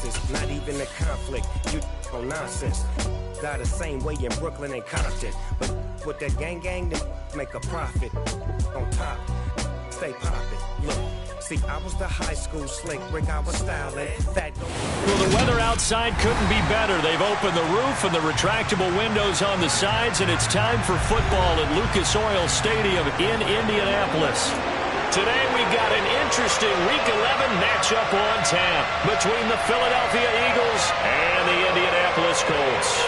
chances, not even a conflict. You on nonsense. Got the same way in Brooklyn and Compton. But with that gang, they make a profit. On top, stay poppin'. Look, see, I was the high school slick Rick, I was styling. Well, the weather outside couldn't be better. They've opened the roof and the retractable windows on the sides, and it's time for football at Lucas Oil Stadium in Indianapolis. Today we've got an interesting Week 11 matchup on tap between the Philadelphia Eagles and the Indianapolis Colts.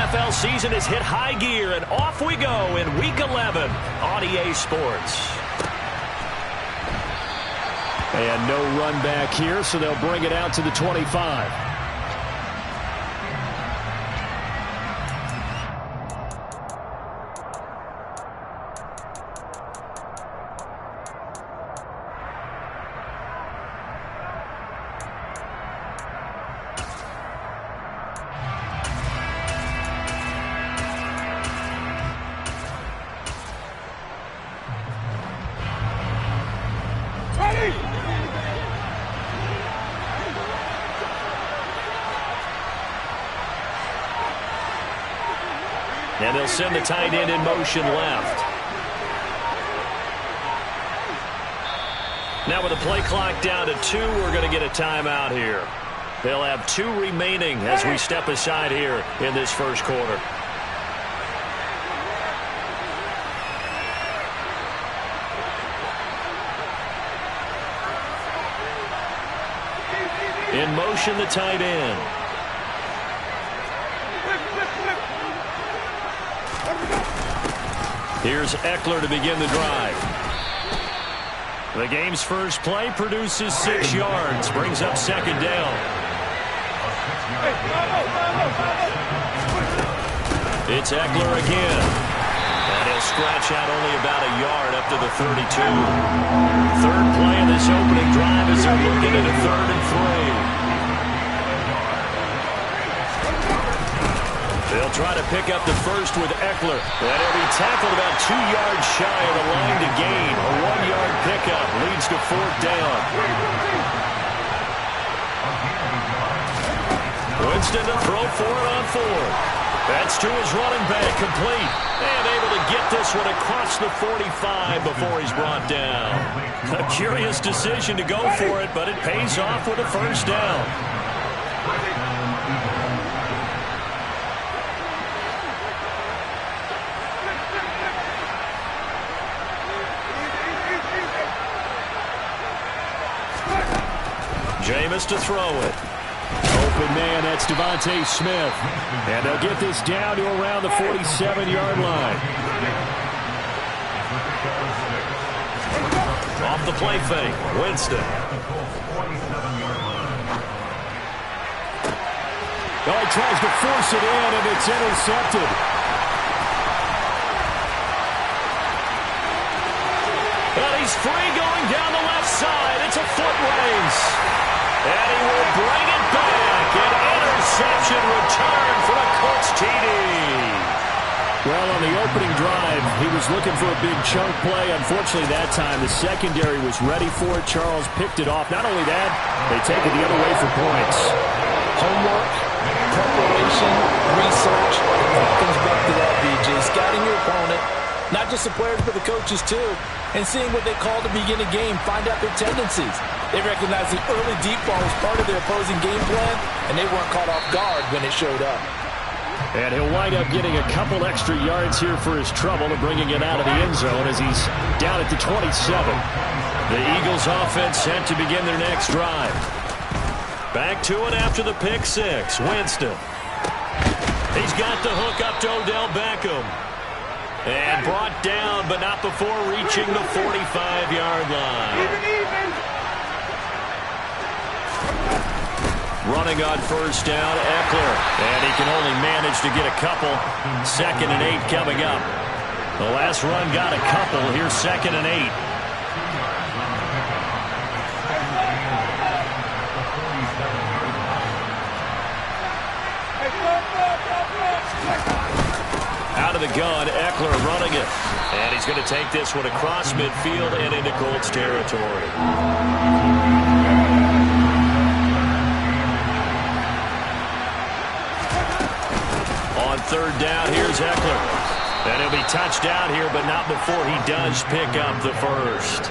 NFL season has hit high gear, and off we go in Week 11 on EA Sports. And no run back here, so they'll bring it out to the 25. And they'll send the tight end in motion left. Now with the play clock down to 2, we're going to get a timeout here. They'll have 2 remaining as we step aside here in this first quarter. In motion, the tight end. Here's Eckler to begin the drive. The game's first play produces 6 yards, brings up second down. It's Eckler again. And he'll scratch out only about a yard up to the 32. Third play of this opening drive as they're looking at a 3rd and 3. They'll try to pick up the first with Eckler. And he'll be tackled about 2 yards shy of the line to gain. A 1-yard pickup leads to 4th down. Winston to throw for it on 4th. That's to his running back, complete. And able to get this one across the 45 before he's brought down. A curious decision to go for it, but it pays off with a first down. Jameis to throw it. Open man, that's Devontae Smith. And they'll get this down to around the 47-yard line. Off the play fake, Winston. Oh, he tries to force it in, and it's intercepted. And he's free going down the left side. It's a foot race. And he will bring it back. An interception return for a Colts TD. Well, on the opening drive, he was looking for a big chunk play. Unfortunately, that time, the secondary was ready for it. Charles picked it off. Not only that, they take it the other way for points. Homework, preparation, research. It all comes back to that, BJ. Scouting your opponent, not just the players, but the coaches, too. And seeing what they call to begin a game, find out their tendencies. They recognized the early deep ball was part of their opposing game plan, and they weren't caught off guard when it showed up. And he'll wind up getting a couple extra yards here for his trouble and bringing it out of the end zone as he's down at the 27. The Eagles offense set to begin their next drive. Back to it after the pick six. Winston. He's got the hook up to Odell Beckham. And brought down, but not before reaching the 45-yard line. Running on first down, Eckler. And he can only manage to get a couple. 2nd and 8 coming up. The last run got a couple. Here's 2nd and 8. And he's going to take this one across midfield and into Colts territory. On third down, here's Eckler. And he'll be touched out here, but not before he does pick up the first.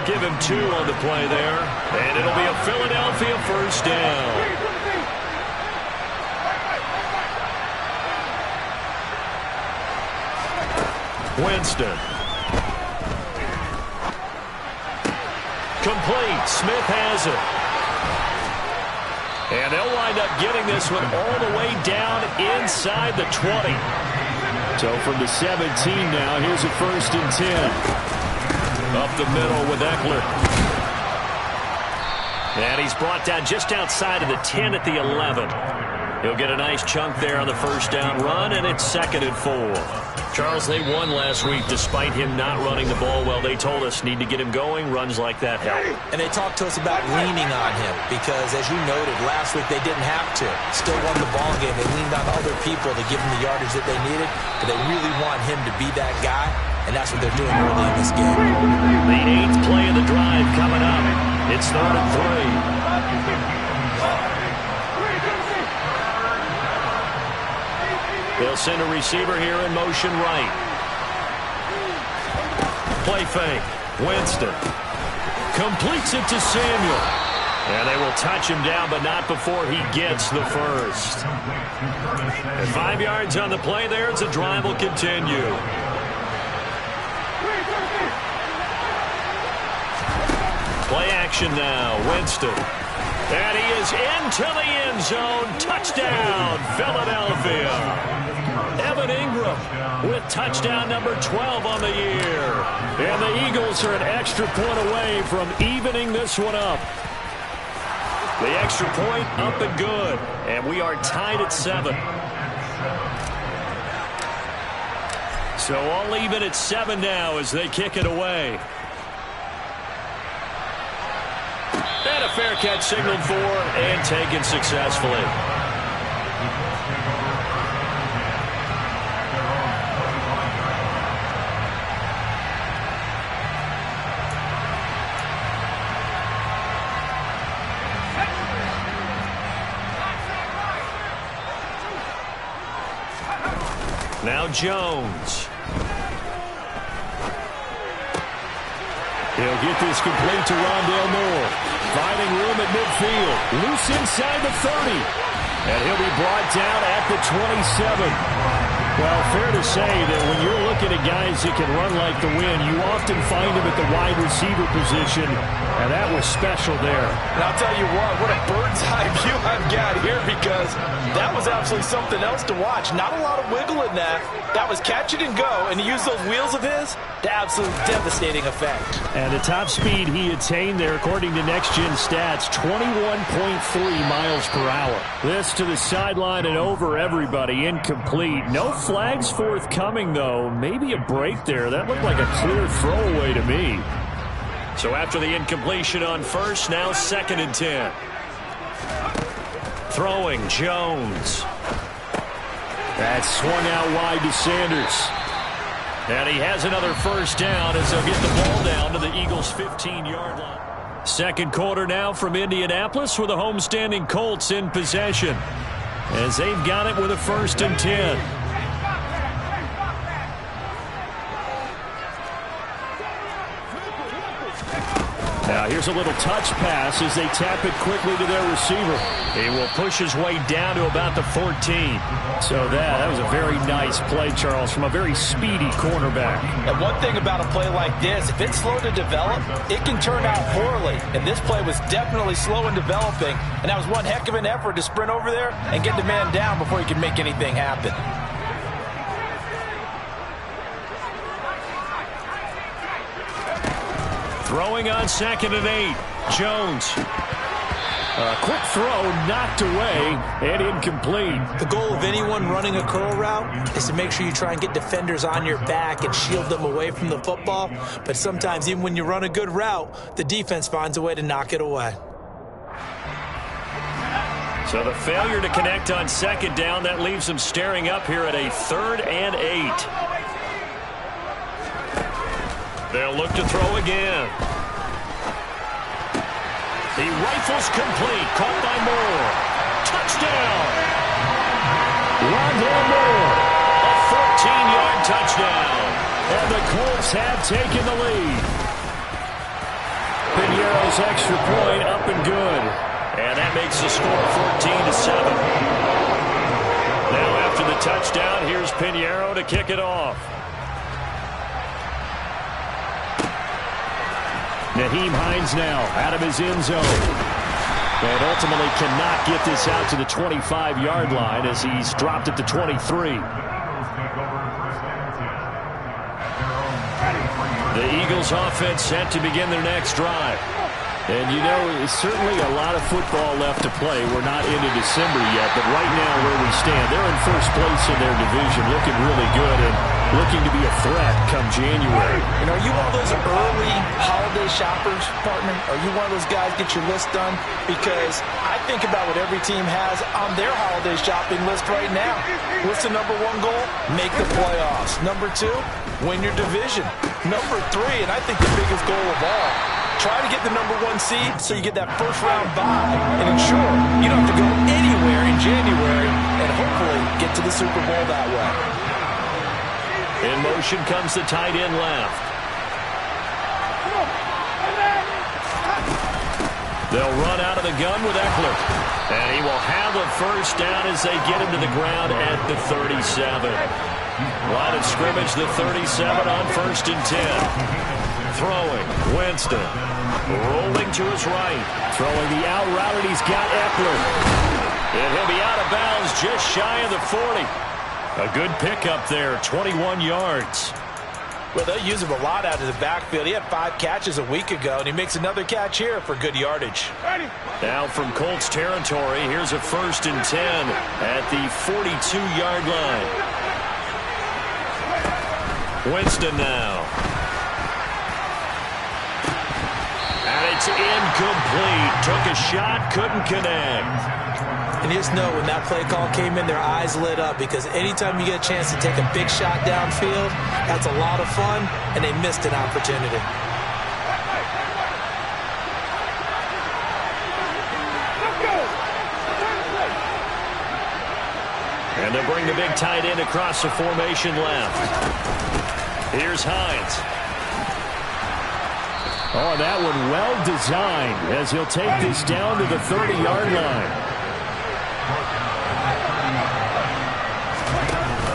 Give him 2 on the play there. And it'll be a Philadelphia first down. Winston. Complete. Smith has it. And they'll wind up getting this one all the way down inside the 20. So from the 17 now, here's a 1st and 10. Up the middle with Eckler. And he's brought down just outside of the 10 at the 11. He'll get a nice chunk there on the first down run, and it's 2nd and 4. Charles, they won last week despite him not running the ball well. They told us need to get him going. Runs like that help. And they talked to us about leaning on him because, as you noted, last week they didn't have to. Still won the ball game. They leaned on other people to give them the yardage that they needed, but they really want him to be that guy, and that's what they're doing early in this game. The 8th play of the drive coming up. It's 3rd and 3. They'll send a receiver here in motion right. Play fake. Winston completes it to Samuel. And they will touch him down, but not before he gets the first. And 5 yards on the play there as the drive will continue. Play action now. Winston. And he is into the end zone. Touchdown, Philadelphia. Evan Ingram with touchdown number 12 on the year. And the Eagles are an extra point away from evening this one up. The extra point up and good. And we are tied at 7. So all even at 7 now as they kick it away. And a fair catch signaled for and taken successfully. Now Jones. He'll get this complete to Rondale Moore. Finding room at midfield. Loose inside the 30. And he'll be brought down at the 27. Well, fair to say that when you're looking at guys that can run like the wind, you often find them at the wide receiver position, and that was special there. And I'll tell you what a bird's eye view I've got here, because that was absolutely something else to watch. Not a lot of wiggle in that. That was catch it and go, and he used those wheels of his to absolute devastating effect. And the top speed he attained there, according to Next Gen Stats, 21.3 miles per hour. This to the sideline and over everybody, incomplete. No flags forthcoming, though. Maybe a break there. That looked like a clear throwaway to me. So after the incompletion on first, now 2nd and 10. Throwing, Jones. That swung out wide to Sanders. And he has another first down as they'll get the ball down to the Eagles' 15-yard line. Second quarter now from Indianapolis with the homestanding Colts in possession, as they've got it with a 1st and 10. Now here's a little touch pass as they tap it quickly to their receiver. He will push his way down to about the 14. So that was a very nice play, Charles, from a very speedy cornerback. And one thing about a play like this, if it's slow to develop, it can turn out poorly. And this play was definitely slow in developing, and that was one heck of an effort to sprint over there and get the man down before he could make anything happen. Throwing on 2nd and 8. Jones. A quick throw knocked away and incomplete. The goal of anyone running a curl route is to make sure you try and get defenders on your back and shield them away from the football. But sometimes even when you run a good route, the defense finds a way to knock it away. So the failure to connect on 2nd down, that leaves them staring up here at a 3rd and 8. They'll look to throw again. He rifles complete. Caught by Moore. Touchdown! Rondale Moore. A 14-yard touchdown. And the Colts have taken the lead. Piñeiro's extra point up and good. And that makes the score 14-7. Now after the touchdown, here's Piñeiro to kick it off. Nyheim Hines now out of his end zone. And ultimately cannot get this out to the 25-yard line as he's dropped it to 23. The Eagles offense set to begin their next drive. And, you know, it's certainly a lot of football left to play. We're not into December yet, but right now where we stand, they're in first place in their division, looking really good and looking to be a threat come January. And are you one of those early holiday shoppers, partner? Are you one of those guys get your list done? Because I think about what every team has on their holiday shopping list right now. What's the number one goal? Make the playoffs. Number two, win your division. Number three, and I think the biggest goal of all, try to get the number one seed so you get that first round bye and ensure you don't have to go anywhere in January and hopefully get to the Super Bowl that way. In motion comes the tight end left. They'll run out of the gun with Eckler. And he will have a first down as they get him to the ground at the 37. Line of scrimmage, the 37 on 1st and 10. Throwing, Winston. Rolling to his right. Throwing the out route, and he's got Eckler. And he'll be out of bounds just shy of the 40. A good pickup there, 21 yards. Well, they'll use him a lot out of the backfield. He had 5 catches a week ago, and he makes another catch here for good yardage. Now from Colts territory, here's a 1st and 10 at the 42-yard line. Winston now. And it's incomplete. Took a shot, couldn't connect. And you just know when that play call came in, their eyes lit up because anytime you get a chance to take a big shot downfield, that's a lot of fun, and they missed an opportunity. And they'll bring the big tight end across the formation left. Here's Hines. Oh, that one well designed as he'll take this down to the 30-yard line.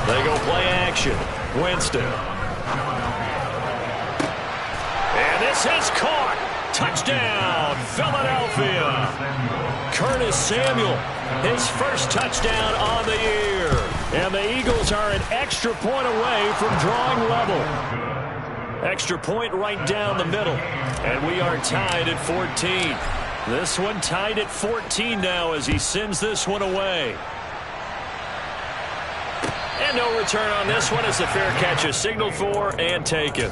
They go play action. Winston. And this is caught. Touchdown, Philadelphia. Curtis Samuel, his first touchdown on the year. And the Eagles are an extra point away from drawing level. Extra point right down the middle. And we are tied at 14. This one tied at 14 now as he sends this one away. And no return on this one as the fair catch is signaled for and taken.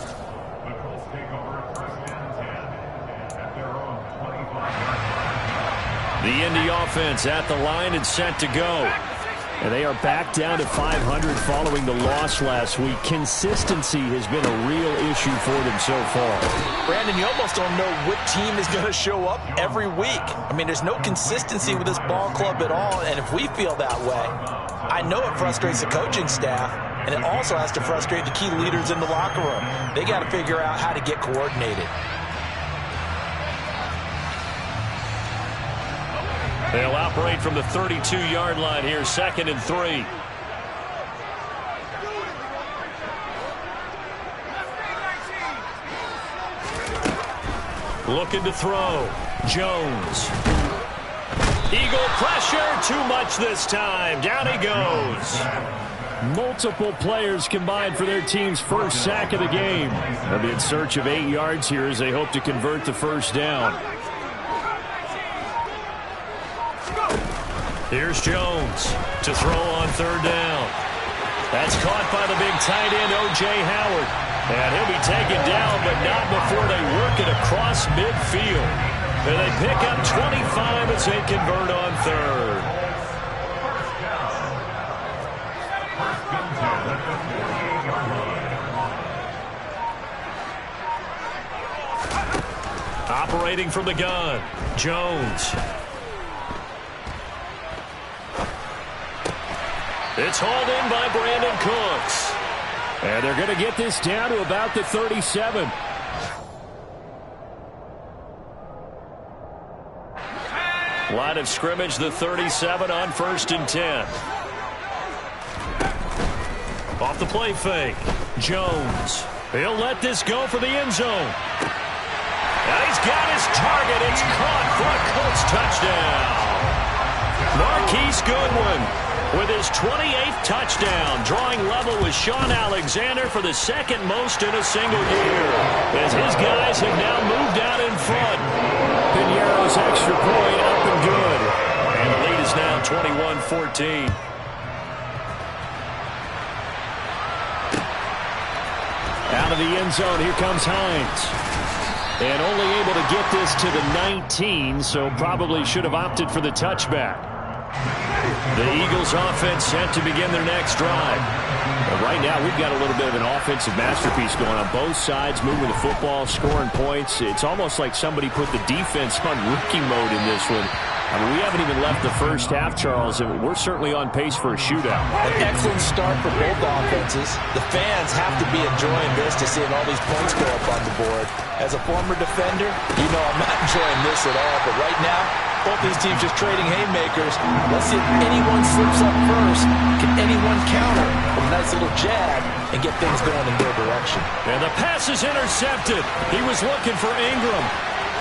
The Indy offense at the line and set to go. And they are back down to 500 following the loss last week. Consistency has been a real issue for them so far. Brandon, you almost don't know what team is going to show up every week. I mean, there's no consistency with this ball club at all, and if we feel that way, I know it frustrates the coaching staff, and it also has to frustrate the key leaders in the locker room. They got to figure out how to get coordinated. They'll operate from the 32-yard line here, 2nd and 3. Looking to throw. Jones. Eagle pressure, too much this time. Down he goes. Multiple players combined for their team's first sack of the game. They'll be in search of 8 yards here as they hope to convert the first down. Here's Jones to throw on 3rd down. That's caught by the big tight end, O.J. Howard. And he'll be taken down, but not before they work it across midfield. And they pick up 25 as they convert on 3rd. Operating from the gun, Jones. It's hauled in by Brandon Cooks. And they're going to get this down to about the 37. Line of scrimmage, the 37 on 1st and 10. Off the play fake, Jones. He'll let this go for the end zone. And he's got his target. It's caught for a Colts touchdown. Marquise Goodwin with his 28th touchdown, drawing level with Sean Alexander for the second most in a single year, as his guys have now moved out in front. Piñeiro's extra point up and good. And the lead is now 21-14. Out of the end zone, here comes Hines. And only able to get this to the 19, so probably should have opted for the touchback. The Eagles offense set to begin their next drive. But right now, we've got a little bit of an offensive masterpiece going on both sides, moving the football, scoring points. It's almost like somebody put the defense on rookie mode in this one. I mean, we haven't even left the first half, Charles, and we're certainly on pace for a shootout. An excellent start for both offenses. The fans have to be enjoying this to seeing all these points go up on the board. As a former defender, you know I'm not enjoying this at all, but right now, both these teams just trading haymakers. Let's see if anyone slips up first. Can anyone counter with a nice little jab and get things going in their direction? And the pass is intercepted. He was looking for Ingram.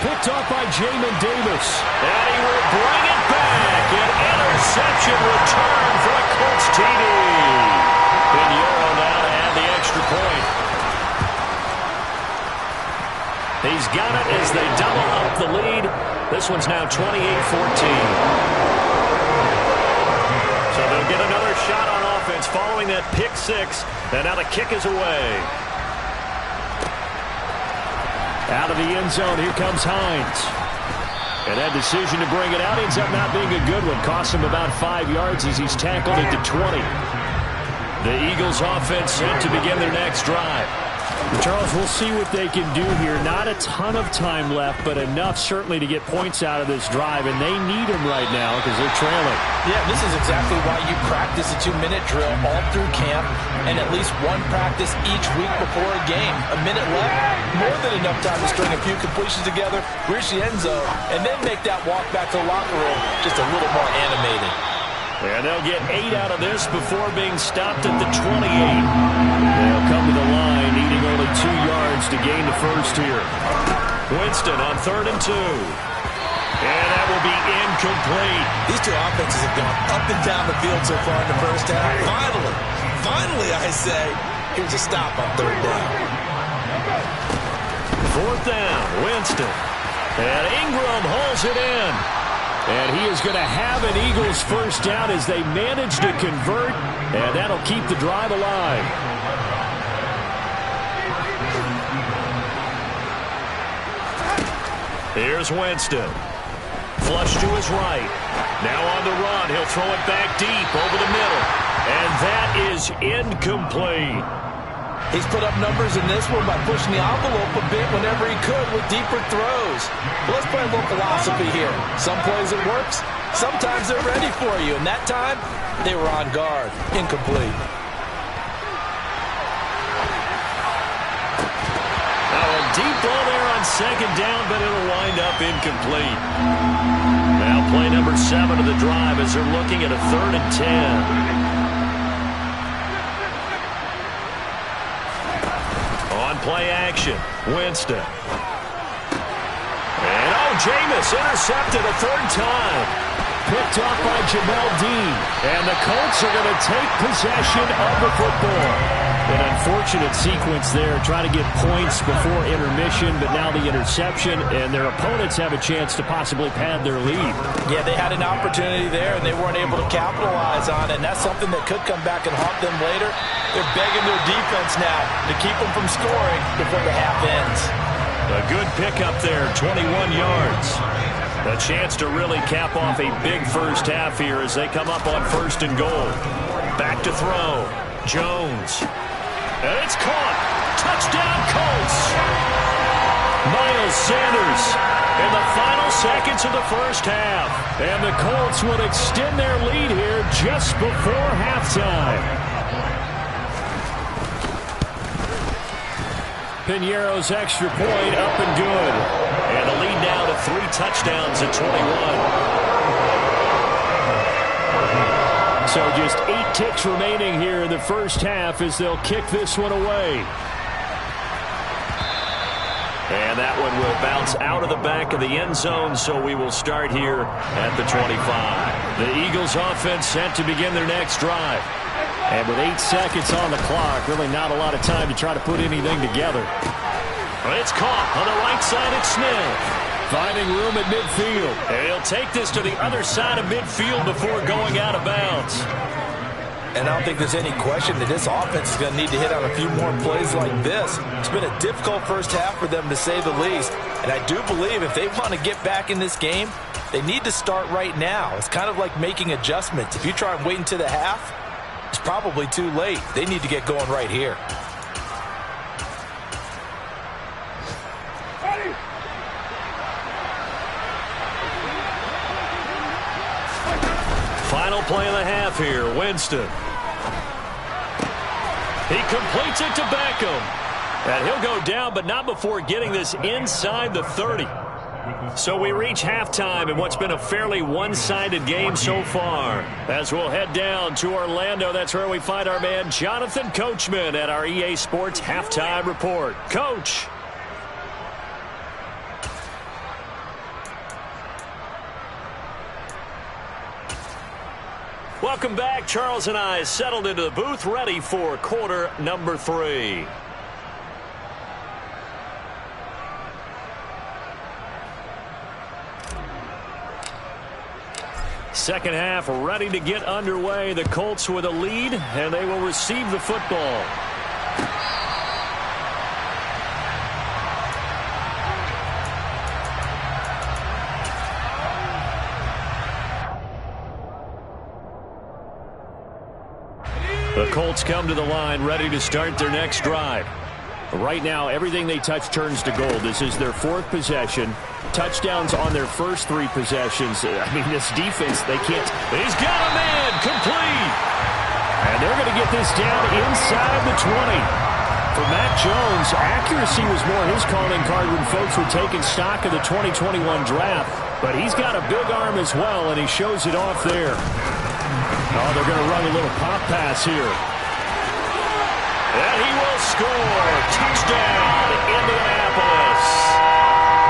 Picked off by Jamin Davis. And he will bring it back. An interception return for a Colts TD. Piñeiro now to add the extra point. He's got it as they double up the lead. This one's now 28-14. So they'll get another shot on offense following that pick six. And now the kick is away. Out of the end zone, here comes Hines. And that decision to bring it out ends up not being a good one. Cost him about 5 yards as he's tackled at the 20. The Eagles offense set to begin their next drive. Charles, we'll see what they can do here. Not a ton of time left, but enough certainly to get points out of this drive, and they need them right now because they're trailing. Yeah, this is exactly why you practice a 2-minute drill all through camp and at least one practice each week before a game. A minute left, more than enough time to string a few completions together, reach the end zone, and then make that walk back to the locker room just a little more animated. And they'll get 8 out of this before being stopped at the 28. They'll come to the line, needing only 2 yards to gain the first here. Winston on 3rd and 2. And that will be incomplete. These two offenses have gone up and down the field so far in the first half. Finally, I say, here's a stop on 3rd down. 4th down, Winston. And Ingram hauls it in. And he is going to have an Eagles first down as they manage to convert, and that'll keep the drive alive. Here's Winston. Flush to his right. Now on the run. He'll throw it back deep over the middle. And that is incomplete. He's put up numbers in this one by pushing the envelope a bit whenever he could with deeper throws. But let's play a little philosophy here. Some plays it works. Sometimes they're ready for you. And that time, they were on guard. Incomplete. Now a deep ball there on 2nd down, but it'll wind up incomplete. Now play number 7 of the drive as they're looking at a 3rd and 10. Play action. Winston. And Jameis intercepted a 3rd time. Picked off by Jamel Dean. And the Colts are going to take possession of the football. An unfortunate sequence there, trying to get points before intermission, but now the interception, and their opponents have a chance to possibly pad their lead. Yeah, they had an opportunity there, and they weren't able to capitalize on it, and that's something that could come back and haunt them later. They're begging their defense now to keep them from scoring before the half ends. A good pickup there, 21 yards. A chance to really cap off a big first half here as they come up on 1st and goal. Back to throw. Jones. And it's caught. Touchdown, Colts. Miles Sanders in the final seconds of the first half. And the Colts would extend their lead here just before halftime. Piñeiro's extra point up and good. And the lead now to 3 touchdowns at 21. So just 8 ticks remaining here in the first half as they'll kick this one away. And that one will bounce out of the back of the end zone, so we will start here at the 25. The Eagles offense set to begin their next drive. And with 8 seconds on the clock, really not a lot of time to try to put anything together. It's caught on the right side at Smith. Finding room at midfield. And he'll take this to the other side of midfield before going out of bounds. And I don't think there's any question that this offense is going to need to hit on a few more plays like this. It's been a difficult first half for them, to say the least. And I do believe if they want to get back in this game, they need to start right now. It's kind of like making adjustments. If you try and wait until the half, it's probably too late. They need to get going right here. Final play of the half here, Winston. He completes it to Beckham. And he'll go down, but not before getting this inside the 30. So we reach halftime in what's been a fairly one-sided game so far. As we'll head down to Orlando, that's where we find our man Jonathan Coachman at our EA Sports Halftime Report. Coach. Welcome back. Charles and I settled into the booth, ready for quarter number 3. Second half ready to get underway. The Colts with a lead, and they will receive the football. The Colts come to the line ready to start their next drive. Right now, everything they touch turns to gold. This is their 4th possession. Touchdowns on their first 3 possessions. I mean, this defense, they can't. He's got a man, complete. And they're going to get this down inside the 20. For Mac Jones, accuracy was more his calling card when folks were taking stock of the 2021 draft. But he's got a big arm as well, and he shows it off there. Oh, they're going to run a little pop pass here. And he will score. Touchdown, Indianapolis.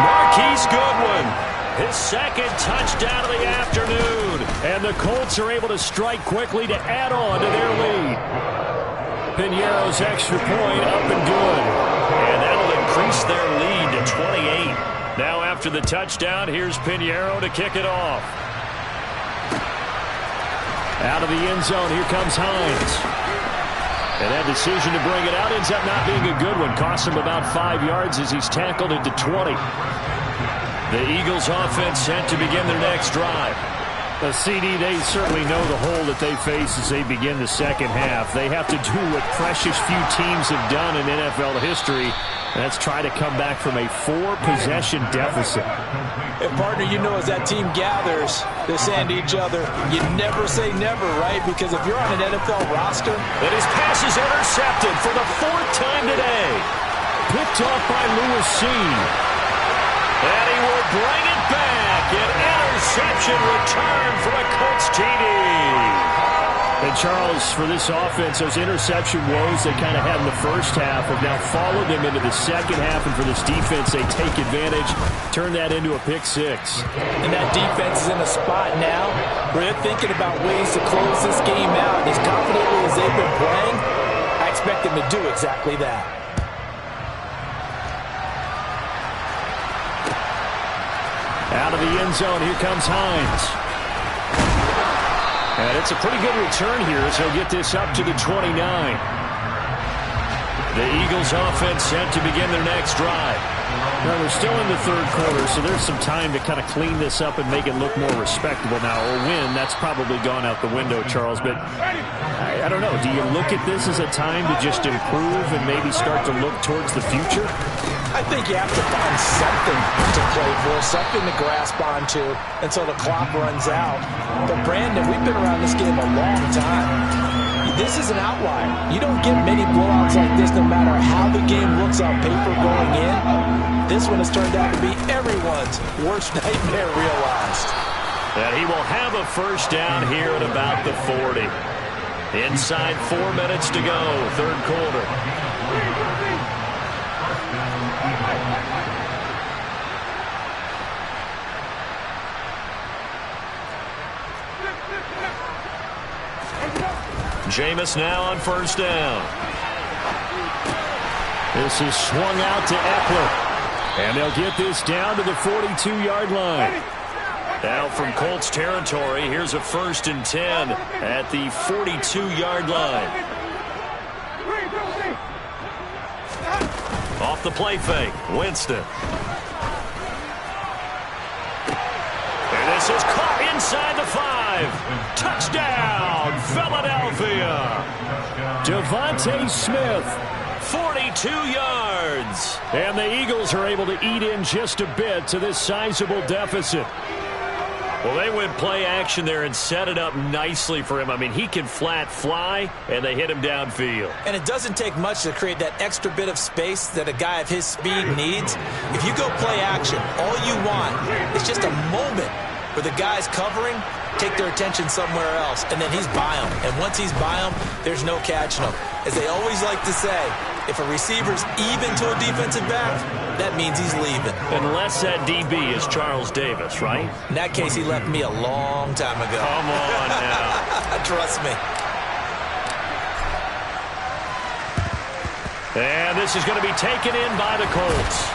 Marquise Goodwin, his 2nd touchdown of the afternoon. And the Colts are able to strike quickly to add on to their lead. Piñeiro's extra point up and good. And that'll increase their lead to 28. Now after the touchdown, here's Piñeiro to kick it off. Out of the end zone, here comes Hines. And that decision to bring it out ends up not being a good one. Costs him about 5 yards as he's tackled into 20. The Eagles offense set to begin their next drive. The CD, they certainly know the hole that they face as they begin the second half. They have to do what precious few teams have done in NFL history. That's try to come back from a 4-possession deficit. And partner, you know, as that team gathers, they're saying to each other, you never say never, right? Because if you're on an NFL roster. And his pass is intercepted for the 4th time today. Picked off by Lewis C. And he will bring it back. An interception return for a Colts TD. And Charles, for this offense, those interception woes they kind of had in the first half have now followed them into the second half. And for this defense, they take advantage, turn that into a pick 6. And that defense is in a spot now where they're thinking about ways to close this game out. As confidently as they've been playing, I expect them to do exactly that. Out of the end zone, here comes Hines. And it's a pretty good return here as he'll get this up to the 29. The Eagles offense set to begin their next drive. Now, we're still in the third quarter, so there's some time to kind of clean this up and make it look more respectable now. Or win, that's probably gone out the window, Charles. But I don't know. Do you look at this as a time to just improve and maybe start to look towards the future? I think you have to find something to play for. There's something to grasp onto until the clock runs out. But, Brandon, we've been around this game a long time. This is an outlier. You don't get many blowouts like this no matter how the game looks on paper going in. This one has turned out to be everyone's worst nightmare realized. And he will have a first down here at about the 40. Inside 4 minutes to go, third quarter. Jameis now on first down. This is swung out to Eckler. And they'll get this down to the 42-yard line. Now from Colts territory, here's a 1st and 10 at the 42-yard line. Off the play fake, Winston. And this is caught inside the 5. Touchdown, Philadelphia. Devontae Smith. 42 yards. And the Eagles are able to eat in just a bit to this sizable deficit. Well, they went play action there and set it up nicely for him. I mean, he can flat fly, and they hit him downfield. And it doesn't take much to create that extra bit of space that a guy of his speed needs. If you go play action, all you want is just a moment where the guys covering take their attention somewhere else, and then he's by him. And once he's by him, there's no catching him. As they always like to say, if a receiver's even to a defensive back, that means he's leaving. Unless that DB is Charles Davis, right? In that case, he left me a long time ago. Come on now. Trust me. And this is going to be taken in by the Colts.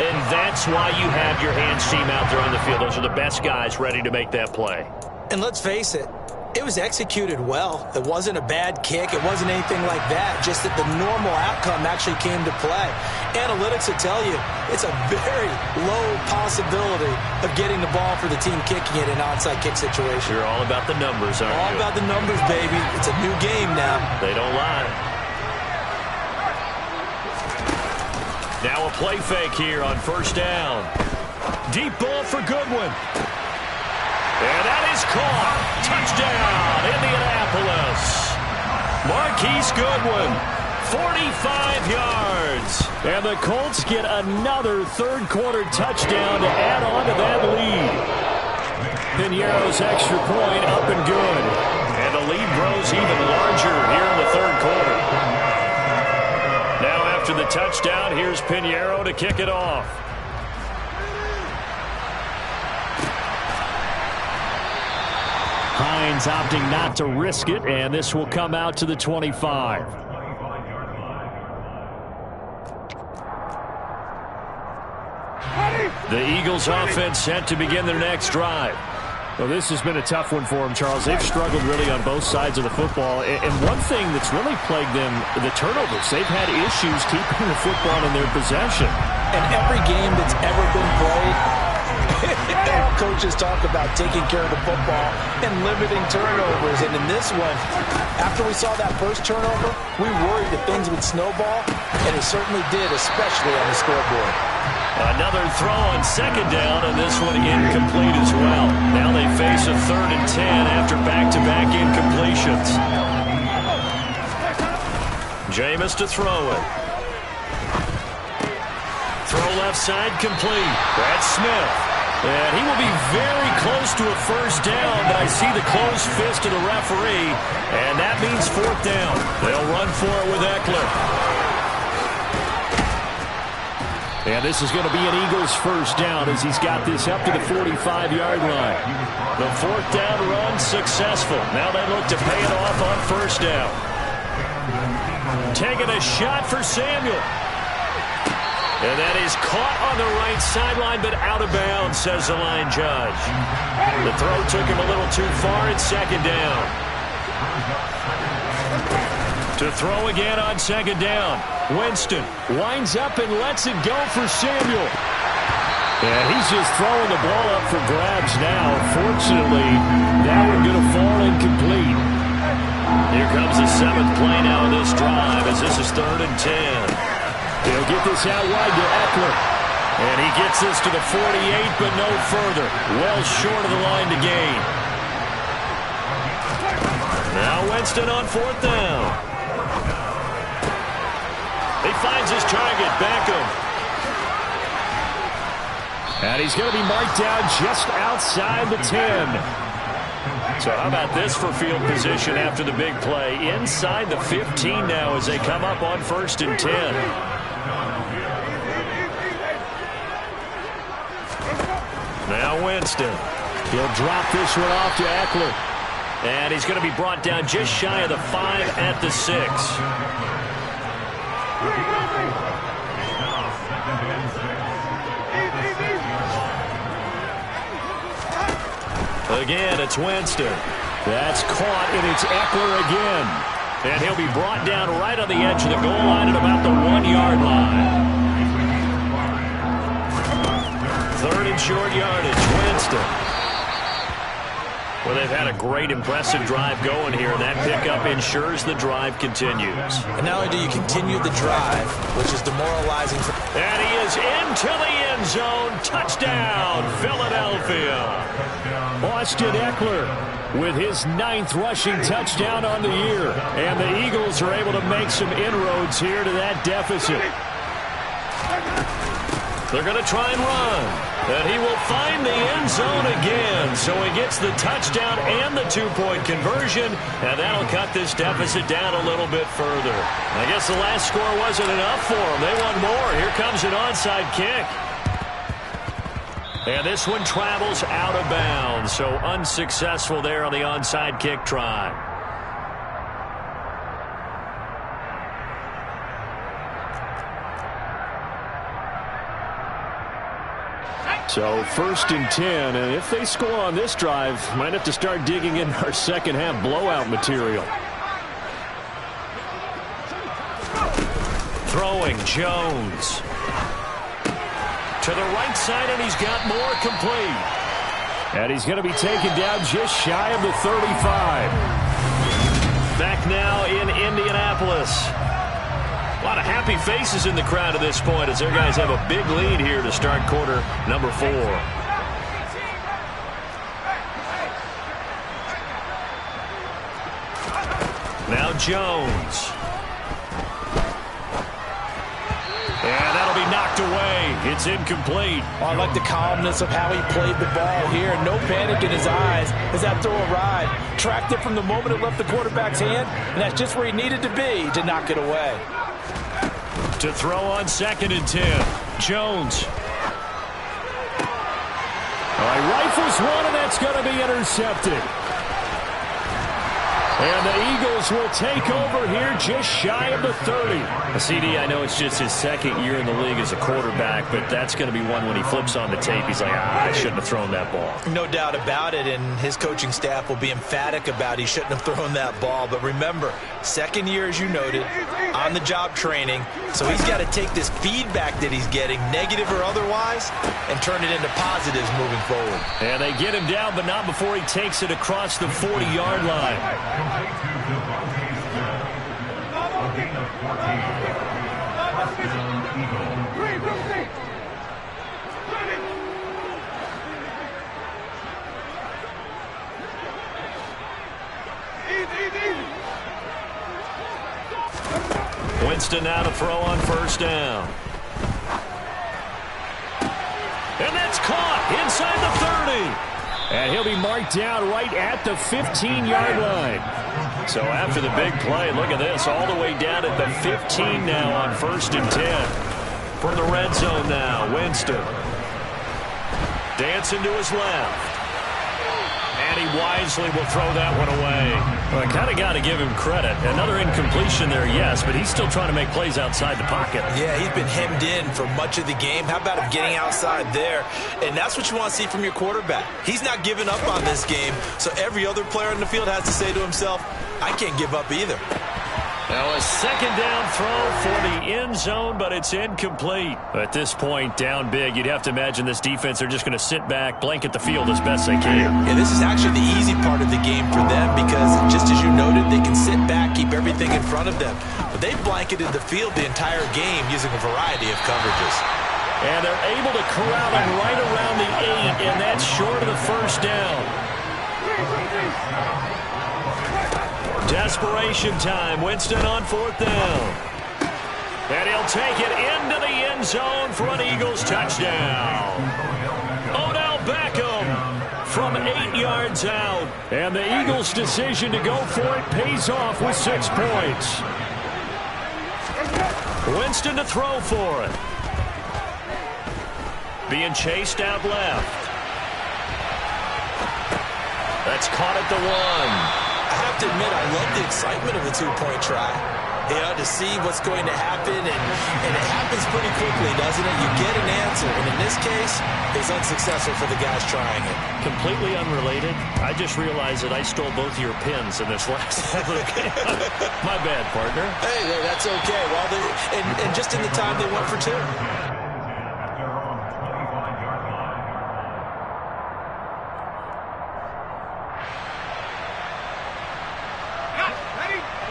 And that's why you have your hands team out there on the field. Those are the best guys ready to make that play. And let's face it, it was executed well. It wasn't a bad kick. It wasn't anything like that. Just that the normal outcome actually came to play. Analytics will tell you it's a very low possibility of getting the ball for the team kicking it in an onside kick situation. You're all about the numbers, aren't you? All about the numbers, baby. It's a new game now. They don't lie. Now a play fake here on first down. Deep ball for Goodwin. And that is caught. Touchdown, Indianapolis. Marquise Goodwin, 45 yards. And the Colts get another third-quarter touchdown to add on to that lead. Piñeiro's extra point up and good. And the lead grows even larger here in the third quarter. Now after the touchdown, here's Piñeiro to kick it off. Hines opting not to risk it, and this will come out to the 25. The Eagles offense set to begin their next drive. Well, this has been a tough one for them, Charles. They've struggled really on both sides of the football. And one thing that's really plagued them, the turnovers. They've had issues keeping the football in their possession. And every game that's ever been played, all coaches talk about taking care of the football and limiting turnovers. And in this one, after we saw that first turnover, we worried that things would snowball, and it certainly did, especially on the scoreboard. Another throw on second down, and this one incomplete as well. Now they face a 3rd and 10 after back-to-back incompletions. Jameis to throw it. Throw left side complete. That's Smith. And he will be very close to a first down, but I see the closed fist of the referee, and that means 4th down. They'll run for it with Eckler. And this is going to be an Eagles first down as he's got this up to the 45-yard line. The 4th down run successful. Now they look to pay it off on first down. Taking a shot for Samuel. And that is caught on the right sideline, but out of bounds, says the line judge. The throw took him a little too far at second down. To throw again on second down. Winston winds up and lets it go for Samuel. And he's just throwing the ball up for grabs now. Fortunately, that one going to fall incomplete. Here comes the 7th play now in this drive as this is 3rd and 10. They'll get this out wide to Eckler. And he gets this to the 48, but no further. Well short of the line to gain. Now Winston on 4th down. He finds his target, Beckham. And he's going to be marked down just outside the 10. So how about this for field position after the big play? Inside the 15 now as they come up on 1st and 10. Now Winston. He'll drop this one off to Eckler. And he's going to be brought down just shy of the 5 at the 6. Again, it's Winston. That's caught, and it's Eckler again. And he'll be brought down right on the edge of the goal line at about the 1-yard line. 3rd and short yardage, Winston. Well, they've had a great, impressive drive going here, and that pickup ensures the drive continues. And not only do you continue the drive, which is demoralizing. And he is into the end zone. Touchdown, Philadelphia. Austin Eckler with his 9th rushing touchdown on the year. And the Eagles are able to make some inroads here to that deficit. They're going to try and run. And he will find the end zone again. So he gets the touchdown and the 2-point conversion. And that'll cut this deficit down a little bit further. I guess the last score wasn't enough for them. They want more. Here comes an onside kick. And this one travels out of bounds. So unsuccessful there on the onside kick try. So 1st and 10, and if they score on this drive, might have to start digging in our second half blowout material. Throwing Jones. To the right side, and he's got more complete. And he's going to be taken down just shy of the 35. Back now in Indianapolis. A lot of happy faces in the crowd at this point as their guys have a big lead here to start quarter number 4. Now Jones. And that'll be knocked away. It's incomplete. Oh, I like the calmness of how he played the ball here. No panic in his eyes as that throw arrived. Tracked it from the moment it left the quarterback's hand, and that's just where he needed to be to knock it away. To throw on 2nd and 10. Jones. All right, rifles one, and that's going to be intercepted. And the Eagles will take over here just shy of the 30. CD, I know it's just his 2nd year in the league as a quarterback, but that's going to be one when he flips on the tape. He's like, I shouldn't have thrown that ball. No doubt about it, and his coaching staff will be emphatic about he shouldn't have thrown that ball. But remember, 2nd year, as you noted, on-the-job training, so he's got to take this feedback that he's getting, negative or otherwise, and turn it into positives moving forward. And they get him down, but not before he takes it across the 40-yard line. Winston now to throw on 1st down. And that's caught inside the 30. And he'll be marked down right at the 15-yard line. So after the big play, look at this, all the way down at the 15 now on 1st and 10. From the red zone now, Winston. Dancing to his left. And he wisely will throw that one away. Well, I kind of got to give him credit. Another incompletion there, yes, but he's still trying to make plays outside the pocket. Yeah, he's been hemmed in for much of the game. How about him getting outside there? And that's what you want to see from your quarterback. He's not giving up on this game, so every other player in the field has to say to himself, I can't give up either. Now a 2nd down throw for the end zone, but it's incomplete. At this point, down big, you'd have to imagine this defense, they're just going to sit back, blanket the field as best they can. Yeah, this is actually the easy part of the game for them because just as you noted, they can sit back, keep everything in front of them. But they've blanketed the field the entire game using a variety of coverages. And they're able to corral him right around the 8, and that's short of the first down. Desperation time. Winston on 4th down. And he'll take it into the end zone for an Eagles touchdown. Odell Beckham from 8 yards out. And the Eagles' decision to go for it pays off with 6 points. Winston to throw for it. Being chased out left. That's caught at the 1. I have to admit, I love the excitement of a 2-point try. You know, to see what's going to happen, and it happens pretty quickly, doesn't it? You get an answer, and in this case, it's unsuccessful for the guys trying it. Completely unrelated. I just realized that I stole both of your pins in this last game. My bad, partner. Hey, that's okay. Well, and just in the time they went for 2.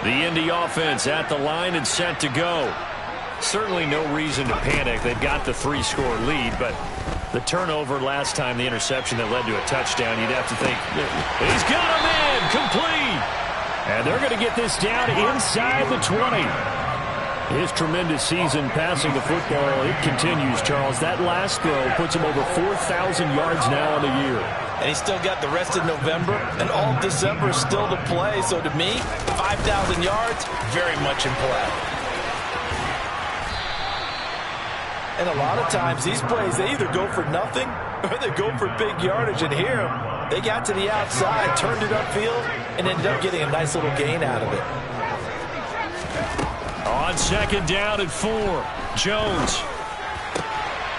The Indy offense at the line and set to go. Certainly no reason to panic. They've got the 3-score lead, but the turnover last time, the interception that led to a touchdown, you'd have to think, he's got him in, complete. And they're going to get this down inside the 20. His tremendous season passing the football, it continues, Charles. That last throw puts him over 4,000 yards now on the year. And he's still got the rest of November, and all of December is still to play. So to me, 5,000 yards, very much in play. And a lot of times, these plays, they either go for nothing or they go for big yardage. And here, they got to the outside, turned it upfield, and ended up getting a nice little gain out of it. On 2nd down and 4, Jones.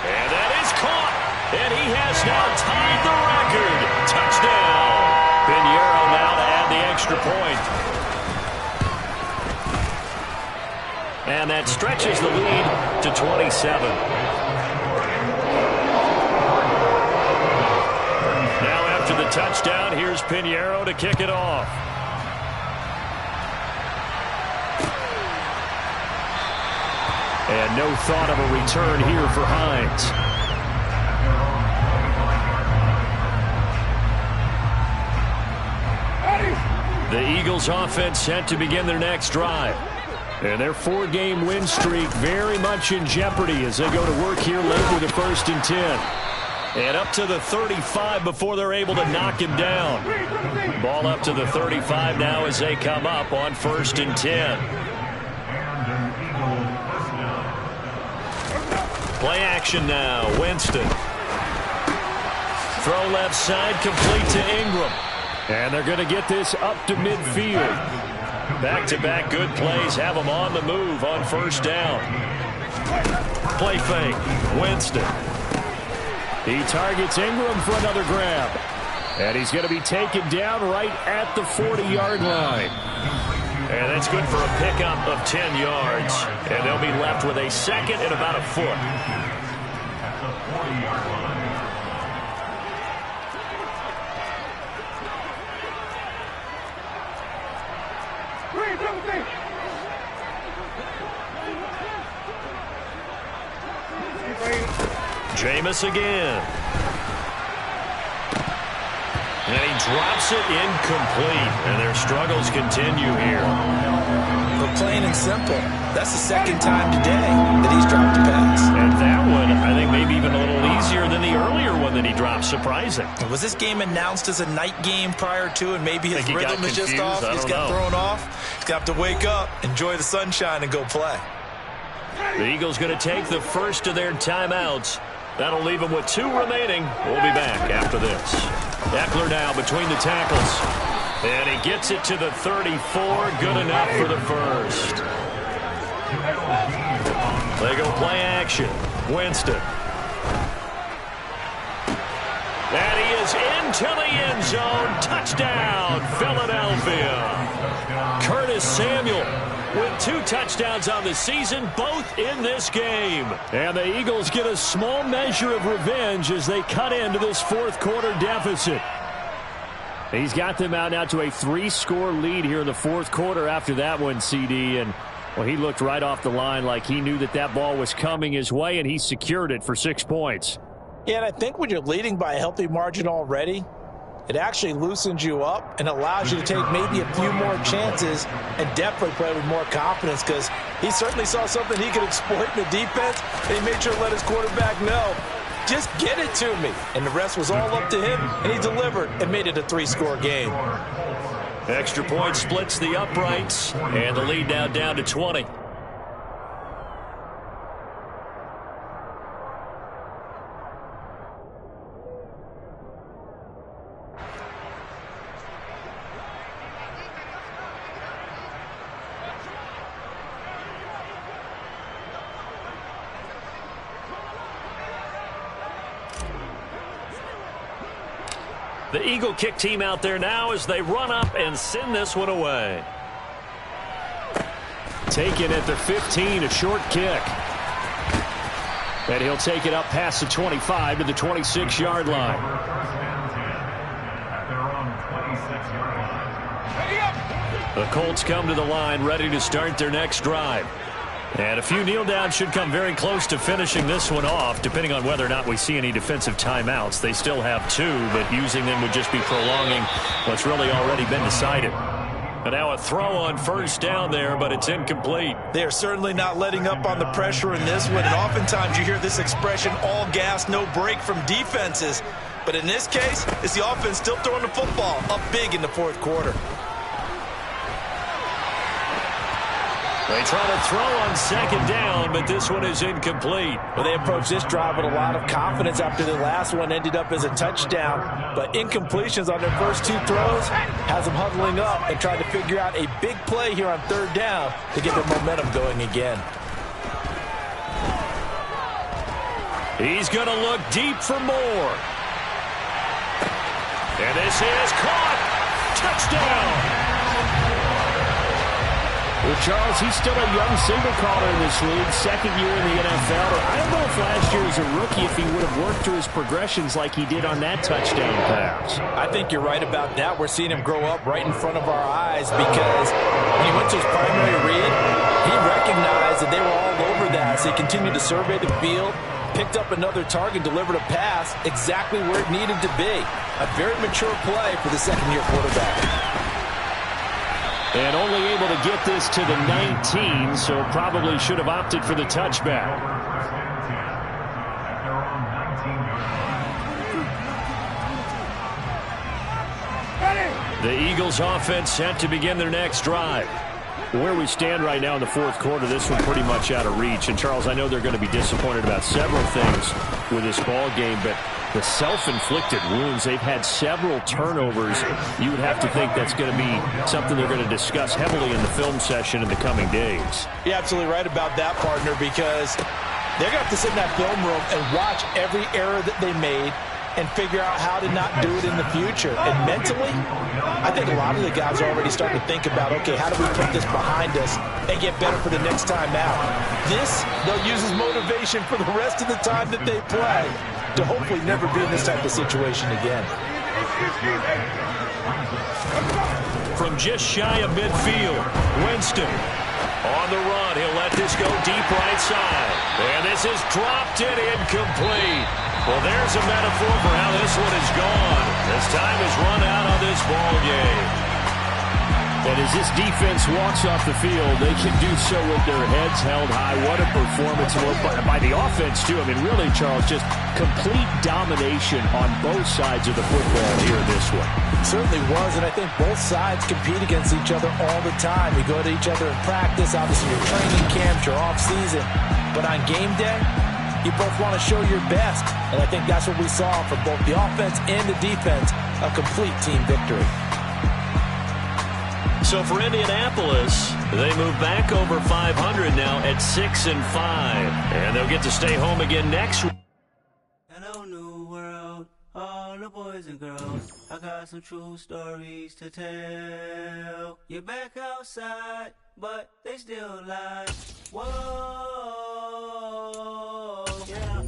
And that is caught. And he has now tied the record. Touchdown. Pinheiro now to add the extra point. And that stretches the lead to 27. Now after the touchdown, here's Pinheiro to kick it off. And no thought of a return here for Hines. The Eagles offense set to begin their next drive. And their 4-game win streak very much in jeopardy as they go to work here late with a 1st and 10. And up to the 35 before they're able to knock him down. Ball up to the 35 now as they come up on 1st and 10. Play action now. Winston. Throw left side, complete to Ingram. And they're going to get this up to midfield. Back-to-back good plays have them on the move on 1st down. Play fake. Winston. He targets Ingram for another grab. And he's going to be taken down right at the 40-yard line. And that's good for a pickup of 10 yards. And they'll be left with a 2nd and about a foot. Jameis again. And he drops it incomplete. And their struggles continue here. But plain and simple, that's the 2nd time today that he's dropped a pass. And that one, I think, maybe even a little easier than the earlier one that he dropped. Surprising. Was this game announced as a night game prior to, and maybe his rhythm is just off? He's got thrown off. He's going to have to wake up, enjoy the sunshine, and go play. The Eagles going to take the first of their timeouts. That'll leave them with 2 remaining. We'll be back after this. Eckler now between the tackles. And he gets it to the 34. Good enough for the first. They go play action. Winston. And he is into the end zone. Touchdown, Philadelphia. Curtis Samuel with 2 touchdowns on the season, both in this game. And the Eagles get a small measure of revenge as they cut into this 4th quarter deficit. He's got them out now to a 3-score lead here in the 4th quarter after that one, CD. And Well, he looked right off the line like he knew that ball was coming his way, and he secured it for 6 points. Yeah, and I think when you're leading by a healthy margin already, it actually loosens you up and allows you to take maybe a few more chances and definitely play with more confidence, because he certainly saw something he could exploit in the defense, and he made sure to let his quarterback know, just get it to me. And the rest was all up to him, and he delivered and made it a 3-score game. Extra point splits the uprights, and the lead now down to 20. The Eagle kick team out there now as they run up and send this one away. Taken at the 15, a short kick. And he'll take it up past the 25 to the 26-yard line. The Colts come to the line ready to start their next drive. And a few kneel downs should come very close to finishing this one off, depending on whether or not we see any defensive timeouts. They still have 2, but using them would just be prolonging what's really already been decided. And now a throw on first down there, but it's incomplete. They're certainly not letting up on the pressure in this one, and oftentimes you hear this expression, all gas, no break from defenses. But in this case, it's the offense still throwing the football up big in the 4th quarter. They try to throw on second down, but this one is incomplete. Well, they approached this drive with a lot of confidence after the last one ended up as a touchdown. But incompletions on their first 2 throws has them huddling up and trying to figure out a big play here on 3rd down to get their momentum going again. He's going to look deep for more. And this is caught. Touchdown. Well, Charles, he's still a young single caller in this league, 2nd year in the NFL. I don't know if last year as a rookie if he would have worked through his progressions like he did on that touchdown pass. I think you're right about that. We're seeing him grow up right in front of our eyes, because when he went to his primary read, he recognized that they were all over that. So he continued to survey the field, picked up another target, delivered a pass exactly where it needed to be. A very mature play for the 2nd-year quarterback. And only able to get this to the 19, so probably should have opted for the touchback. The Eagles offense set to begin their next drive. Where we stand right now in the 4th quarter, this one pretty much out of reach. And, Charles, I know they're going to be disappointed about several things with this ball game, but the self-inflicted wounds, they've had several turnovers. You would have to think that's going to be something they're going to discuss heavily in the film session in the coming days. You're absolutely right about that, partner, because they're going to have to sit in that film room and watch every error that they made and figure out how to not do it in the future. And mentally, I think a lot of the guys are already starting to think about, okay, how do we put this behind us and get better for the next time out? This, they'll use as motivation for the rest of the time that they play to hopefully never be in this type of situation again. From just shy of midfield, Winston on the run. He'll let this go deep right side. And this is dropped in incomplete. Well, there's a metaphor for how this one is gone. As time has run out on this ball game. And as this defense walks off the field, they can do so with their heads held high. What a performance by the offense, too. I mean, really, Charles, just complete domination on both sides of the football here in this one. Certainly was, and I think both sides compete against each other all the time. You go to each other in practice, obviously your training camps, your off-season. But on game day, you both want to show your best. And I think that's what we saw from both the offense and the defense, a complete team victory. So for Indianapolis, they move back over 500 now at 6-5. And they'll get to stay home again next week. Hello, new world, all the boys and girls. I got some true stories to tell. You're back outside, but they still lie. Whoa, yeah.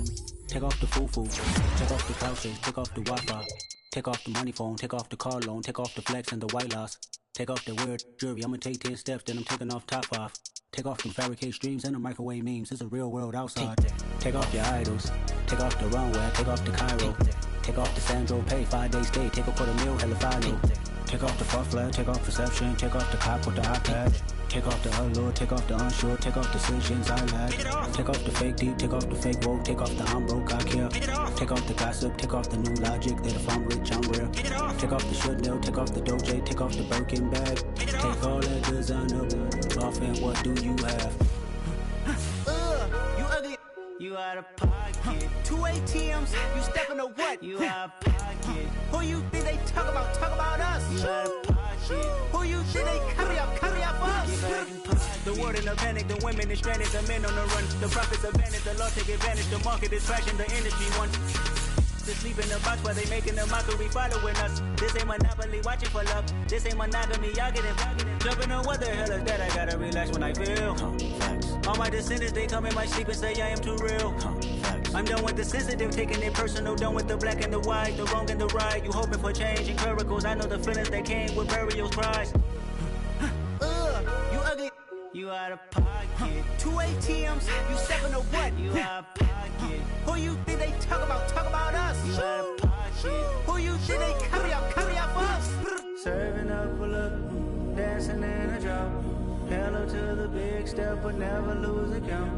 Take off the foo-foo, take off the couches, take off the Wi-Fi, take off the money phone, take off the car loan, take off the flex and the white loss, take off the weird jewelry. I'ma take 10 steps, then I'm taking off top off. Take off them fabricated streams and the microwave memes. It's a real world outside. Take off your idols. Take off the runway. Take off the Cairo. Take off the Sandro Pay. 5-day stay. Take a $250,000. Hella final. Take off the far flag. Take off perception. Take off the cop with the iPad. Take off the allure. Take off the unsure. Take off decisions I lack. Take off the fake deep. Take off the fake woke. Take off the I'm broke. I care. Take off the gossip. Take off the new logic. That if I'm rich, I'm rare. Take off the Chanel. Take off the Doja. Take off the Birkin bag. Take all that designer off, and what do you have? You ugly. You out of pocket. 2 ATMs. You stepping to what? You out of pocket. Who you think they talk about? Talk about us. You out of pocket. Who you think they carry up us? The world in a panic. The women is stranded. The men on the run. The profits are vanished. The law take advantage. The market is crashing. The industry wants to sleep in the box while they making a mockery following us. This ain't Monopoly, watching for love. This ain't monogamy, y'all get it. Jumping on what the hell is that? I gotta relax when I feel. All my descendants, they come in my sleep and say I am too real. I'm done with the sensitive, taking it personal. Done with the black and the white, the wrong and the right. You hoping for change and miracles. I know the feelings that came with burials, cries. You ugly. You out of pocket. 2 ATMs. You stepping to what? You out of pocket. Who you think they talk about? Talk about us. You out of pocket. Who you think they carry up us? Serving up for look, dancing in a drop. Hello to the big step, but never lose a count.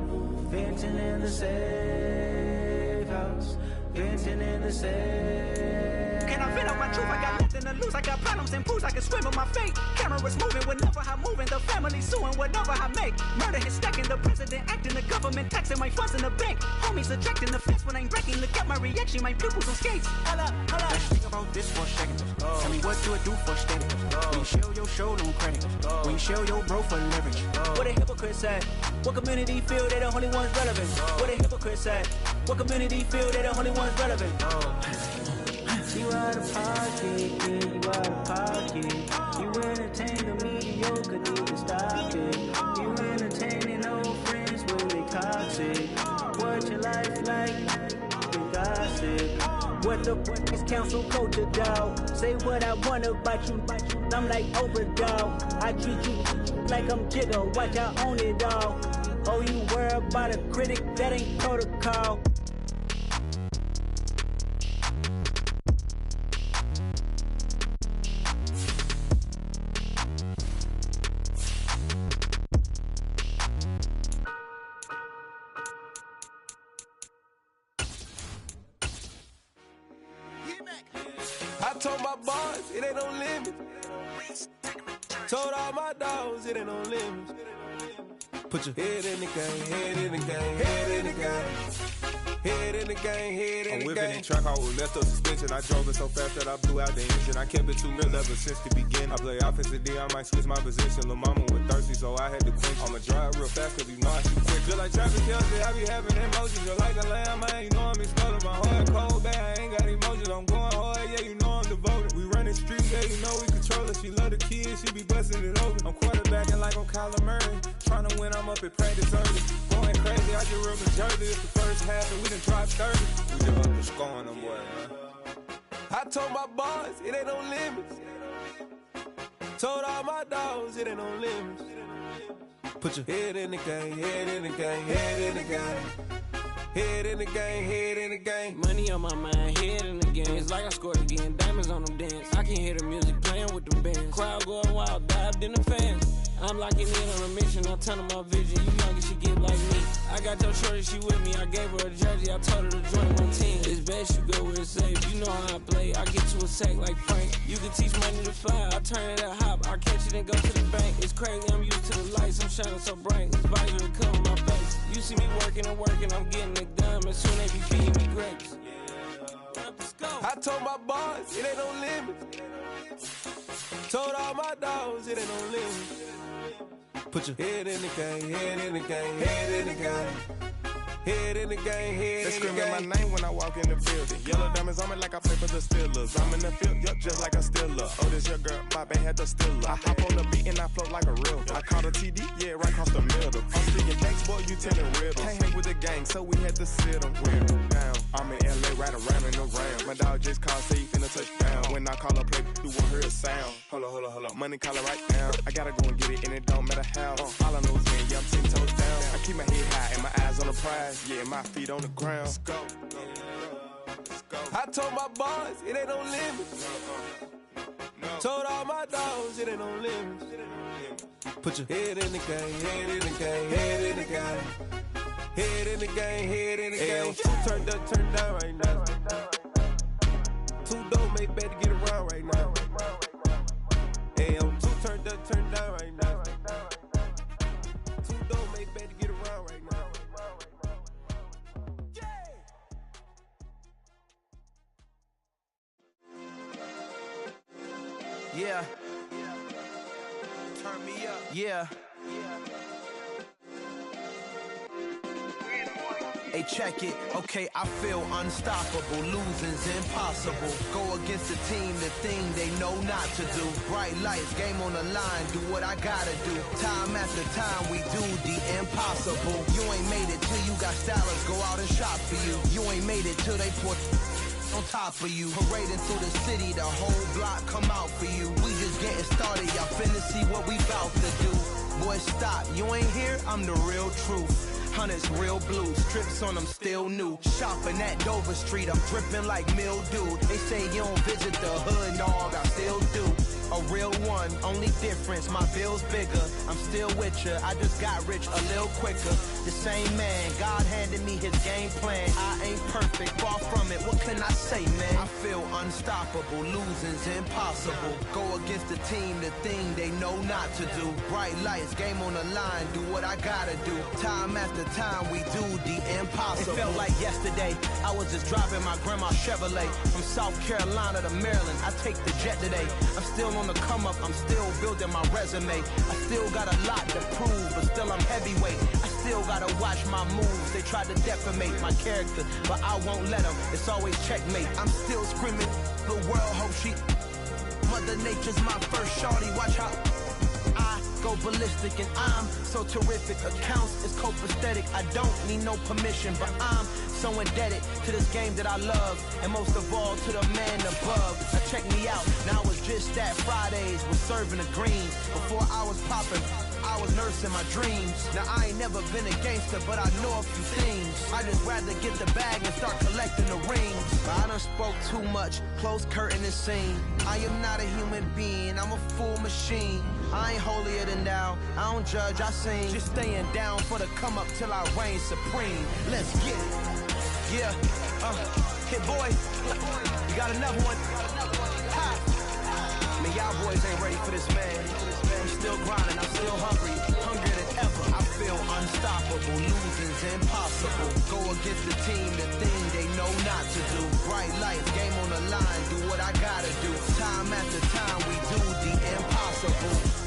Venting in the safe house. Venting in the safe. Can I vent out my truth? I got nothing to lose. I got problems and proofs. I can swim with my fate. Cameras moving whenever I'm moving. The family suing whatever I make. Murder is stacking. The president acting. The government taxing my funds in the bank. Homies attracting the fence when I'm breaking. Look at my reaction. My pupils on skates. Hold up. Let's think about this for a second. Tell me what do it do for steady. When you show your show, no credit. When you show your bro for leverage. What a hypocrite said. What community feel they the only ones relevant? What a hypocrite said. What community feel they the only ones relevant? You out of pocket, yeah, you out of pocket. You entertain the mediocre, need to stop it. You entertaining old friends when they toxic. What your life like? You gossip. What the fuck is council culture, dog? Say what I want about you. I'm like Oprah, dog. I treat you like I'm Jigga. Watch I own it, dog. Oh, you worry about a critic? That ain't protocol. I told my boys, it ain't no limit. Told all my dogs, it ain't no limits. Put your head in the game, head in the game, head in the game. Head in the game, head in the game. I'm whipping in track, I was left up suspension. I drove it so fast that I blew out the engine. I kept it too real ever since the beginning. I play offensive D, I might switch my position. Lil' mama was thirsty, so I had to quench. I'ma drive real fast, cause you know I shoot quick. Just like traffic tells me, I be having emotions. Just like a lamb, man, you know I'm exploding. My heart cold, bad, I ain't got emotions. I'm going hard, yeah, you know I'm devoted. We running streets, yeah, you know we control it. She love the kids, she be busting it over. I'm quarterbacking like I'm Kyler Murray. Trying to win, I'm up at practice early. Going crazy, I just rub the jersey. It's the first half and we done tried 30. We just up to scoring them, boy, man. I told my boys, it ain't no limits. Told all my dogs, it ain't no limits. Put your head in the game, head in the game, head in the game. Head in the game, head in the game. Money on my mind, head in the game. It's like I scored again, diamonds on them dance. I can hear the music playing with them bands. Crowd going wild, dived in the fans. I'm locking in on a mission, I'm turning my vision. You young and she get like me. I got your shorty, she with me. I gave her a jersey, I told her to join my team. It's best you go where it's safe. You know how I play, I get to a sack like Frank. You can teach money to fly, I turn it at hop. I catch it and go to the bank. It's crazy, I'm used to the lights, I'm shining so bright. This visor will cover my face. You see me working and working, I'm getting it done. And soon they be feeding me grapes. I told my boys, it ain't no limits. Told all my dogs, it ain't no limits. Put your head in the game, head in the game, head in the game. Head in the game, head They in the screaming game. my name when I walk in the building. Yellow diamonds on me like I play for the Steelers. I'm in the field, yup, just like a Steeler. Oh, this your girl, my bad had the Steeler. I hop on the beat and I float like a real. I caught a TD, yeah, right across the middle. I'm speaking thanks, boy, you telling riddles. Can't hang with the gang, so we had to sit them down. I'm in LA, right around and around. My dog just called, say he finna touch down. When I call a play, you won't hear a sound. Hold up, money call it right now. I gotta go and get it, and it don't matter how. All I know is when, yeah, I'm 10 toes down. I keep my head high and my eyes on the prize. Yeah, my feet on the ground. Let's go. I told my boys, it ain't no limits. Told all my dogs, it ain't no limits. Put your head in the game, head in the game, head in the game. Head in the game, head in the game. Two turned up, turned down right now. Two dope make better get around right now. Hey, I'm two turned up, turned down right now. Two dope make better get around right now. Yeah. Turn me up. Yeah. Hey, check it. Okay, I feel unstoppable. Losing's impossible. Go against the team, the thing they know not to do. Bright lights, game on the line. Do what I gotta do. Time after time, we do the impossible. You ain't made it till you got stylists go out and shop for you. You ain't made it till they put on top of you. Parading through the city, the whole block come out for you. We just getting started, y'all finna see what we bout to do. Boy, stop, you ain't here, I'm the real truth. Hunters, real blue, strips on them still new. Shopping at Dover Street, I'm dripping like mildew. They say you don't visit the hood, dog, I still do. A real one, only difference, my bill's bigger. I'm still with ya, I just got rich a little quicker. The same man, God handed me his game plan. I ain't perfect, far from it, what can I say, man? I feel unstoppable, losing's impossible. Go against the team, the thing they know not to do. Bright lights, game on the line, do what I gotta do. Time after time, we do the impossible. It felt like yesterday, I was just driving my grandma's Chevrolet. From South Carolina to Maryland, I take the jet today. I'm still on the come up, I'm still building my resume. I still got a lot to prove, but still I'm heavyweight. I still gotta watch my moves. They tried to defamate my character, but I won't let them. It's always checkmate. I'm still screaming, the world hope she. Mother Nature's my first shorty, watch how I go ballistic and I'm so terrific. Accounts is copacetic, I don't need no permission, but I'm so indebted to this game that I love, and most of all to the man above. Now check me out, now it's just that Fridays was serving the greens. Before I was popping, I was nursing my dreams. Now I ain't never been a gangster, but I know a few things. I just rather get the bag and start collecting the rings. But I done spoke too much, close curtain and scene. I am not a human being, I'm a full machine. I ain't holier than thou, I don't judge, I sing. Just staying down for the come up till I reign supreme. Let's get it. Yeah, hit boy, you got another one. Ha. Man, y'all boys ain't ready for this, man. I'm still grinding, I'm still hungry, hungrier than ever. I feel unstoppable, losing's impossible. Go against the team, the thing they know not to do. Bright lights, game on the line, do what I gotta do. Time after time, we do the impossible.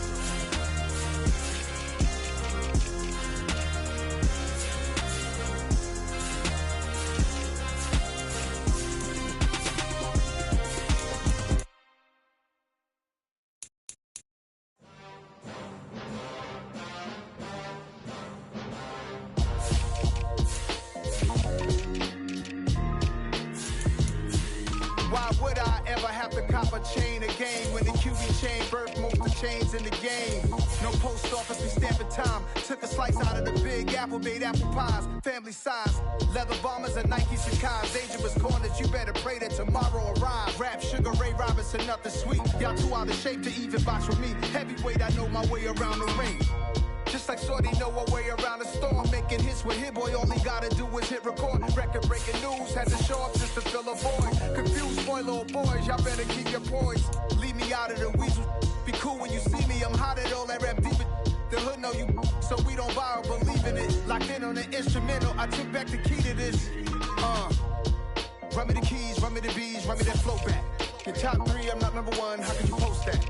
Why would I ever have to cop a chain again when the QB chain birthed most of chains in the game? No post office, we stamping time. Took a slice out of the big apple, made apple pies, family size. Leather bombers and Nike Sacai's. Dangerous corners, you better pray that tomorrow arrive. Rap, Sugar Ray Robinson, nothing sweet. Y'all too out of shape to even box with me. Heavyweight, I know my way around the ring. Just like Shorty know her way around the storm. Making hits with Hit Boy, all he gotta do is hit record. Record breaking news, had to show up just to fill a void. Confused boy, little boys, y'all better keep your poise. Leave me out of the weasel. Be cool when you see me, I'm hot at all that rap deep. The hood know you, so we don't borrow, believe in it. Locked in on the instrumental, I took back the key to this. Run me the keys, run me the bees, run me that flow back. Your top 3, I'm not number 1, how could you post that?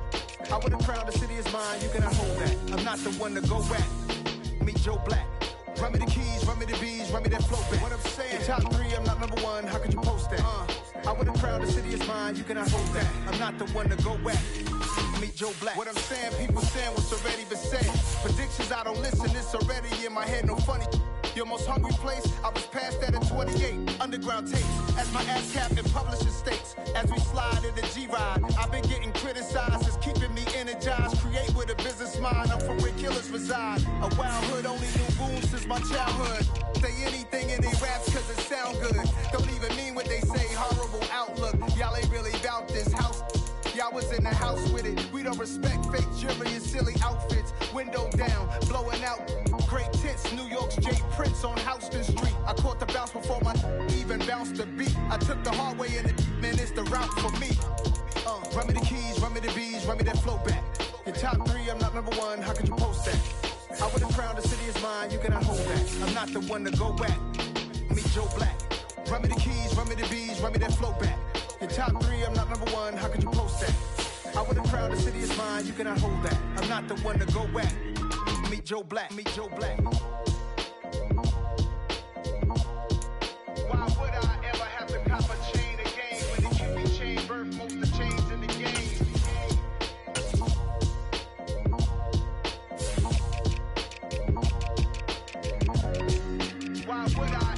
I would have crowned the city is mine, you cannot hold that. I'm not the one to go back. Meet Joe Black, Run me the keys, run me the bees, run me that flow back. What I'm saying, top 3, I'm not number 1, how could you post that? I would've crowned the city is mine, you cannot hold that. I'm not the one to go back. Meet Joe Black. What I'm saying, people saying what's already been said. Predictions, I don't listen, it's already in my head, no funny. Your most hungry place, I was past that at 28. Underground tapes, as my ass cap in publishing states. As we slide in the G-Ride, I've been getting criticized, it's keeping me energized. Create with a business mind, I'm from where killers reside. A wild hood, only knew goons since my childhood. Say anything in they raps cause it sound good. Don't even mean what they say, horrible outlook. Y'all ain't really about this house. Y'all was in the house with it. We don't respect fake jewelry and silly outfits. Window down, blowing out great tits. New York's J. Prince on Houston Street. I caught the bounce before my even bounced the beat. I took the hard way in it, man, it's the route for me. Run me the keys, run me the bees, run me that flow back. Your top 3, I'm not number 1, how could you post that? I would've crowned the city is mine, you cannot hold that. I'm not the one to go back. Meet Joe Black. Run me the keys, run me the bees, run me that flow back. Your top 3, I'm not number 1, how could you post that? I would've crowned the city is mine, you cannot hold that. I'm not the one to go back. Meet Joe Black, meet Joe Black. Why would I ever have to cop a chain again when the QB chain birth most of the chains in the game? Why would I?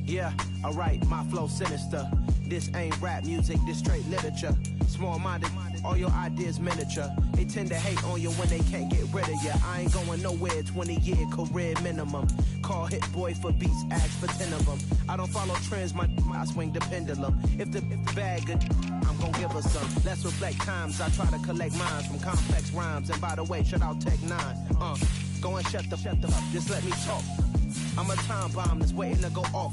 Yeah, alright, my flow sinister. This ain't rap music, this straight literature. Small-minded, all your ideas miniature. They tend to hate on you when they can't get rid of you. I ain't going nowhere, 20-year career minimum. Call Hit Boy for beats, ask for 10 of them. I don't follow trends, I swing the pendulum. If the bag good, I'm gon' give her some. Let's reflect times, I try to collect minds from complex rhymes. And by the way, shout out Tech 9. Go and shut the up, just let me talk. I'm a time bomb that's waiting to go off.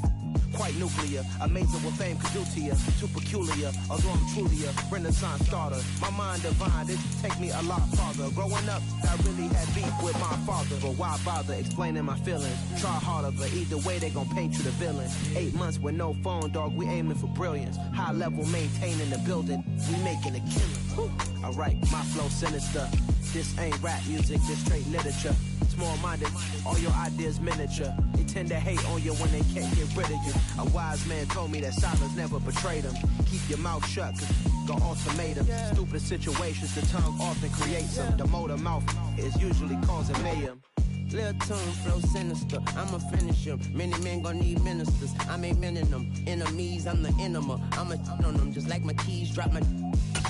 Quite nuclear, amazing what fame could do to you. Too peculiar, although I'm truly a renaissance starter. My mind divine, it take me a lot farther. Growing up, I really had beef with my father. But why bother explaining my feelings? Try harder, but either way they gon' paint you the villain. 8 months with no phone, dog, we aiming for brilliance. High level maintaining the building, we making a killing. Alright, my flow sinister. This ain't rap music, this straight literature. Small-minded, all your ideas miniature. They tend to hate on you when they can't get rid of you. A wise man told me that silence never betrayed him. Keep your mouth shut, cause go ultimatum. Stupid situations, the tongue often creates them. The motor mouth is usually causing mayhem. Lil' tune, flow sinister, I'ma finish him. Many men gon' need ministers, I'm aiming them. Enemies, I'm the enema, I'ma on them. Just like my keys, drop my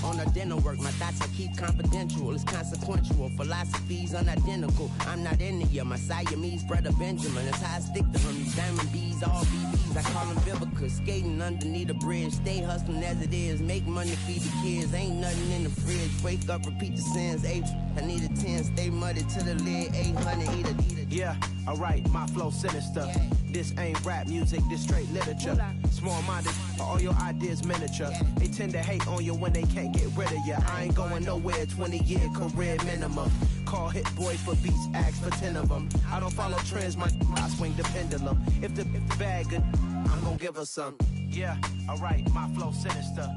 on the dental work. My thoughts I keep confidential, it's consequential. Philosophies unidentical, I'm not into you. My Siamese brother Benjamin, that's how I stick to him. These diamond bees, all BBs, I call them Vivica. Skating underneath a bridge, stay hustling as it is. Make money, feed the kids, ain't nothing in the fridge. Wake up, repeat the sins, I need a 10, stay muddy to the lid, 800, eat a. Yeah, alright, my flow sinister. This ain't rap music, this straight literature. Small-minded, all your ideas miniature. They tend to hate on you when they can't get rid of you. I ain't going nowhere, 20-year career minimum. Call Hit Boy for beats, ask for 10 of them. I don't follow trends, I swing the pendulum. If the bag good, I'm gon' give her some. Yeah, alright, my flow sinister.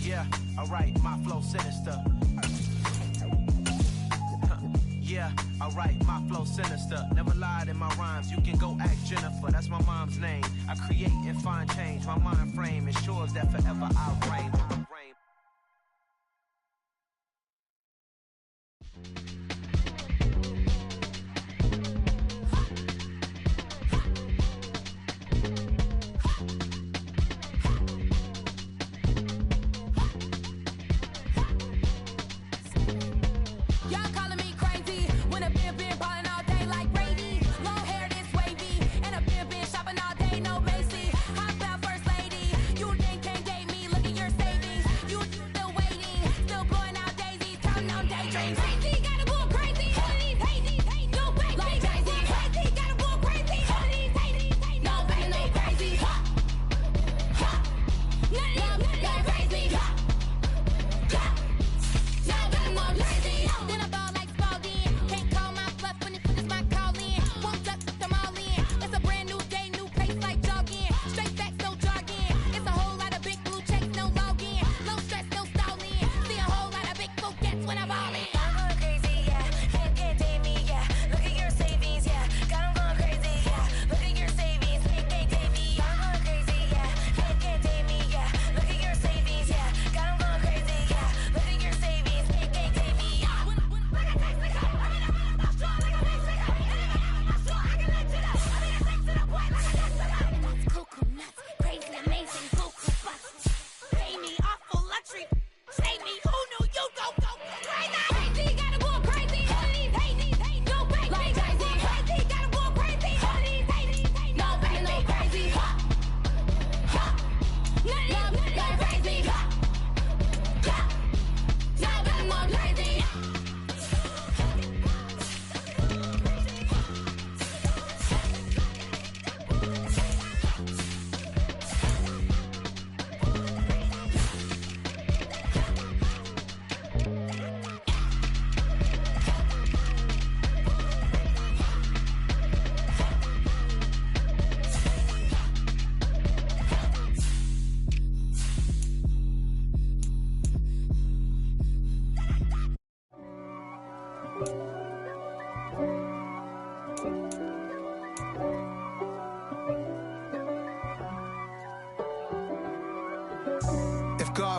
Yeah, alright, my flow sinister. Yeah, alright, my flow sinister. Never lied in my rhymes, you can go ask Jennifer. That's my mom's name. I create and find change. My mind frame ensures that forever I reign. Shopping all day, no Macy. Hop out first lady. You think can't date me? Look at your savings.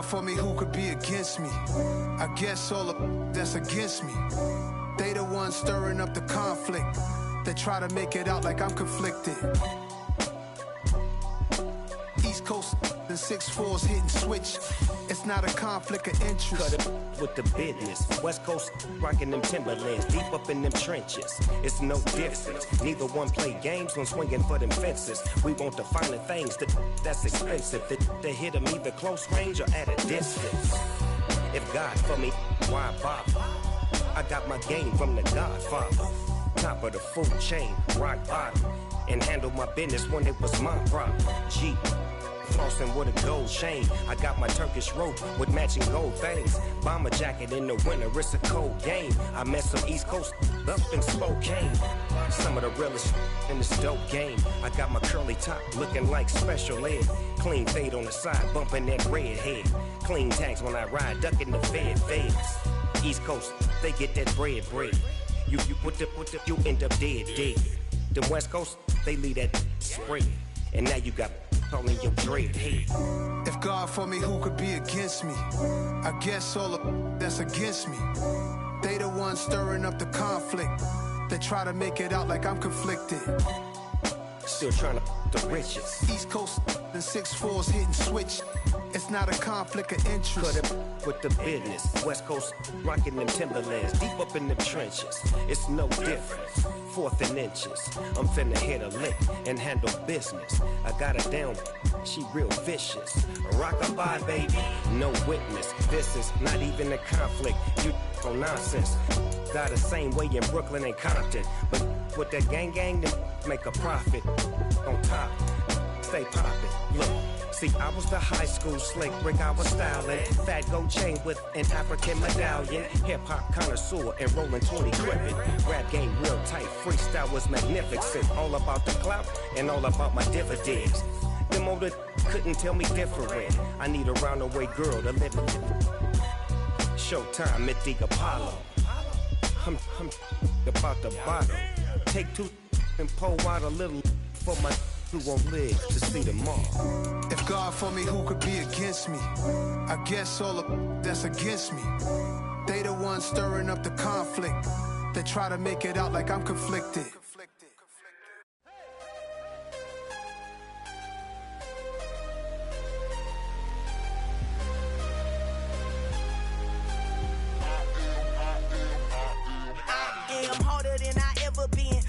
for me, who could be against me? I guess all of that's against me. They the ones stirring up the conflict. They try to make it out like I'm conflicted. East Coast and 6'4's hitting switch. It's not a conflict of interest. Cut it with the business. West Coast rocking them Timberlands, deep up in them trenches. It's no difference. Neither one play games when swinging for them fences. We want the finer things that's expensive. That hit them either close range or at a distance. If God for me, why bother? I got my game from the Godfather. Top of the food chain, rock bottom. And handle my business when it was my problem. G. Flossing with a gold chain. I got my Turkish rope with matching gold things. Bomber jacket in the winter, it's a cold game. I met some East Coast up in Spokane. Some of the realest in this dope game. I got my curly top looking like special ed. Clean fade on the side, bumping that red head. Clean tags when I ride, ducking the feds. East Coast, they get that bread. You you end up dead. The West Coast, they leave that spread. And now you got on your dread head. If God for me, who could be against me? I guess all of that's against me. They the ones stirring up the conflict. They try to make it out like I'm conflicted. Still trying to the riches. East Coast and 6'4's hitting switch. It's not a conflict of interest. Cut it with the business. West Coast rocking them Timberlands, deep up in the trenches. It's no difference. 4th and inches. I'm finna hit a lick and handle business. I got her down, she real vicious. Rock-a-bye, baby, no witness. This is not even a conflict. You on nonsense. Got the same way in Brooklyn and Compton. But with that gang, then make a profit. On top, stay poppin'. Look. See, I was the high school slick Rick, I was styling. Fat gold chain with an African medallion. Hip-hop connoisseur and rolling 20 crippin'. Rap game real tight, freestyle was magnificent. All about the clout and all about my dividends. Them older couldn't tell me different. I need a roundaway girl to live in. Showtime at the Apollo. I'm about the bottle. Take 2 and pour out a little for my who won't live to see tomorrow. If God for me, who could be against me? I guess all of that's against me. They the ones stirring up the conflict. They try to make it out like I'm conflicted.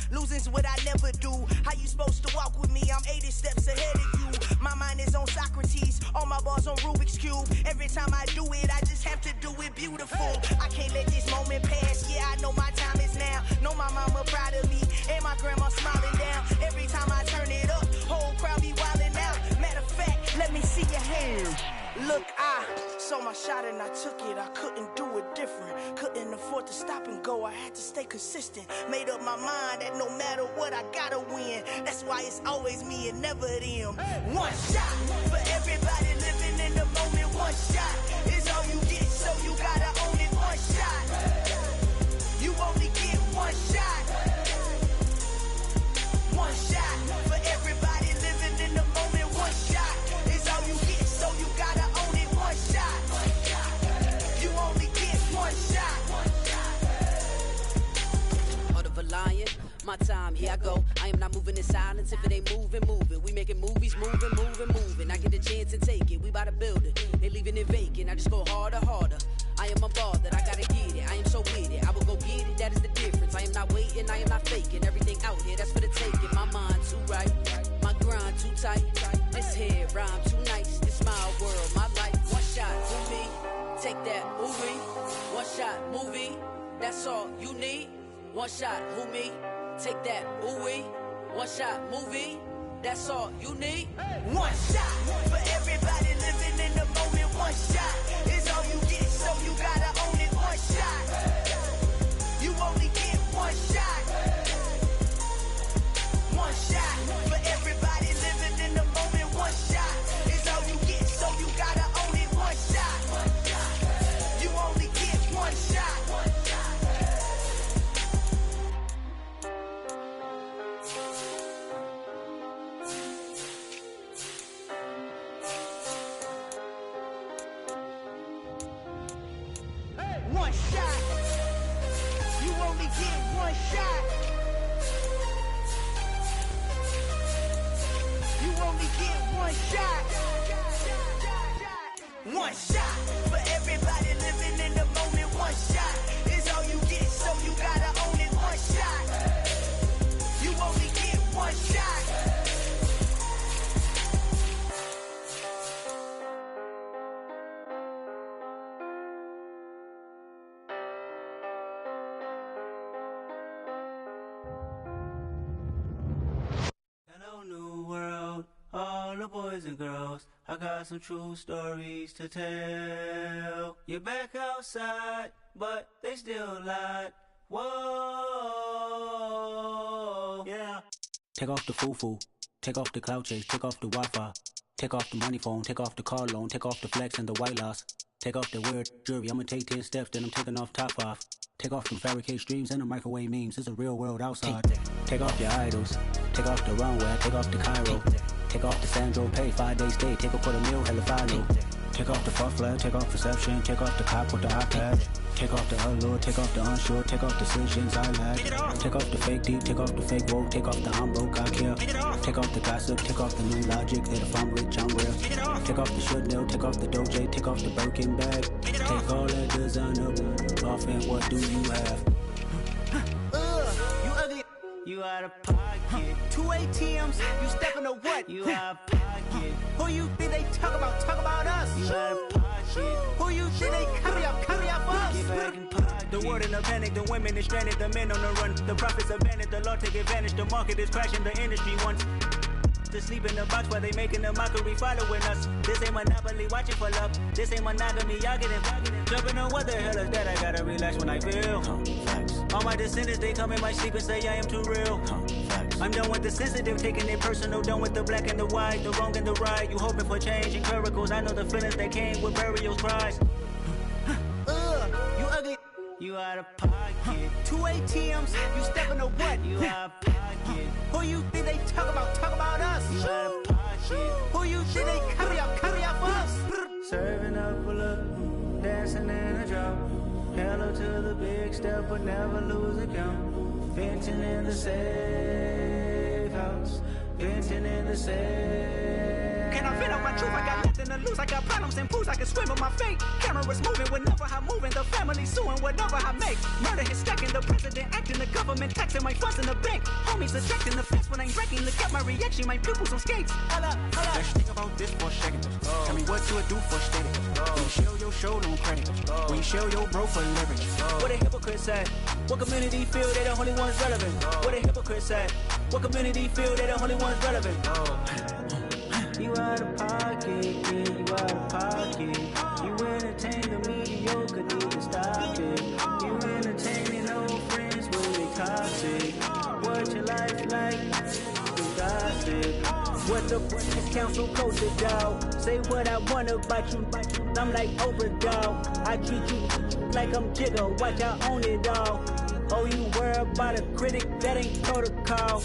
Losing's what I never do. How you supposed to walk with me? I'm 80 steps ahead of you. My mind is on Socrates, all my bars on Rubik's Cube. Every time I do it, I just have to do it beautiful. I can't let this moment pass. Yeah, I know my time is now. Know my mama proud of me, and my grandma smiling down. Every time I turn it up, whole crowd be wildin' out. Matter of fact, let me see your hands. Look, I saw my shot and I took it. I couldn't do it different. Couldn't afford to stop and go. I had to stay consistent. Made up my mind that no matter what, I gotta win. That's why it's always me and never them. One shot for everybody living in the moment. One shot is all you get, so you gotta own it. One shot. You only get one shot. One shot for everybody living in the moment. One shot is all you get, so you gotta own it. One shot. You only get one shot. Heart of a lion, my time, here I go. I am not moving in silence. If it ain't moving. We making movies, moving. I get a chance and take it. We bout to build it. They leaving it vacant. I just go harder. I am unbothered, I gotta get it. I am so with it. I will go get it, that is the difference. I am not waiting, I am not faking. Everything out here, that's for the taking. My mind too right, my grind too tight. This head rhyme too nice. This my world, my life. One shot to me, take that movie. One shot movie, that's all you need. One shot who me, take that movie. One shot movie, that's all you need. One shot for everybody living in the moment. One shot is all you get, so you gotta own it. One shot. You only get one shot. One shot for everybody living in the moment. One shot is all you get, so you gotta own it. One shot. You only get one shot. get one shot. You only get one shot. One shot for everybody living in the moment. One shot is all you get, so you gotta own it. One shot. You only get one shot. Hello, new world, all the boys and girls. I got some true stories to tell. You're back outside, but they still lied. Whoa, yeah. Take off the foo-foo, take off the cloud chase, take off the Wi-Fi, take off the money phone, take off the car loan, take off the flex and the white loss, take off the weird jewelry. I'ma take 10 steps, then I'm taking off top 5. Take off them fabricate streams and the microwave memes. It's a real world outside. Take off your idols, take off the runway, take off the Cairo, take off the Sandro pay, 5 days stay, take a $250,000 hella final. Take off the fuck flag, take off perception, take off the cop with the iPad. Take off the allure, take off the unsure, take off decisions I lack. Take off the fake deep, take off the fake woke, take off the I'm broke, I care. Take off the gossip, take off the new logic that if I'm rich, I'm real. Take off the should know, take off the Doja, take off the Birkin bag. Take all that designer off and what do you have? You ugly. You out of pocket. 2 ATMs, you stepping to what? You out of pocket. Who you think they talk about? Talk about us. You out of pocket. Who you think they carry up us? Get back in pocket. The world in a panic, the women is stranded, the men on the run. The profits abandoned, the law take advantage. The market is crashing, the industry wants to sleep in the box while they making a mockery following us. This ain't Monopoly, watching for love. This ain't monogamy, y'all getting jumping on what the hell is that? I gotta relax when I feel. All my descendants, they come in my sleep and say I am too real. I'm done with the sensitive, taking it personal. Done with the black and the white, the wrong and the right. You hoping for change and miracles. I know the feelings that came with burials, cries. You ugly. You out of pocket. 2 ATMs, you stepping to what? You out of pocket. Who you think they talk about? Talk about us. You out of pocket. Who you think they carry up us? Serving up a look, dancing in a drop. Hello to the big step, but never lose a count. Venting in the safe house. Venting in the safe. Can I vent out my truth? I got nothing to lose. I got problems and fools. I can swim with my fate. Cameras moving whenever I'm moving. The family suing whatever I make. Murder is stacking. The president acting. The government taxing my funds in the bank. Homies ejecting the fence when I'm breaking. Look at my reaction. My pupils on skates. Hold up. Let's think about this for a second. Tell me what you would do for steady. When you show your show, no credit. When you show your bro for leverage. What a hypocrite said. What community feel they the only ones relevant? What a hypocrite said. What community feel they the only ones relevant? You out of pocket, yeah, you out of pocket. You entertain the mediocre, need to stop it. You entertaining old friends when they toxic. What your life like? You gossip. What the British Council culture, dog? Say what I want about you. I'm like overdog. I treat you like I'm Jigga. Watch I own it all. Oh, you worry about a critic? That ain't protocol.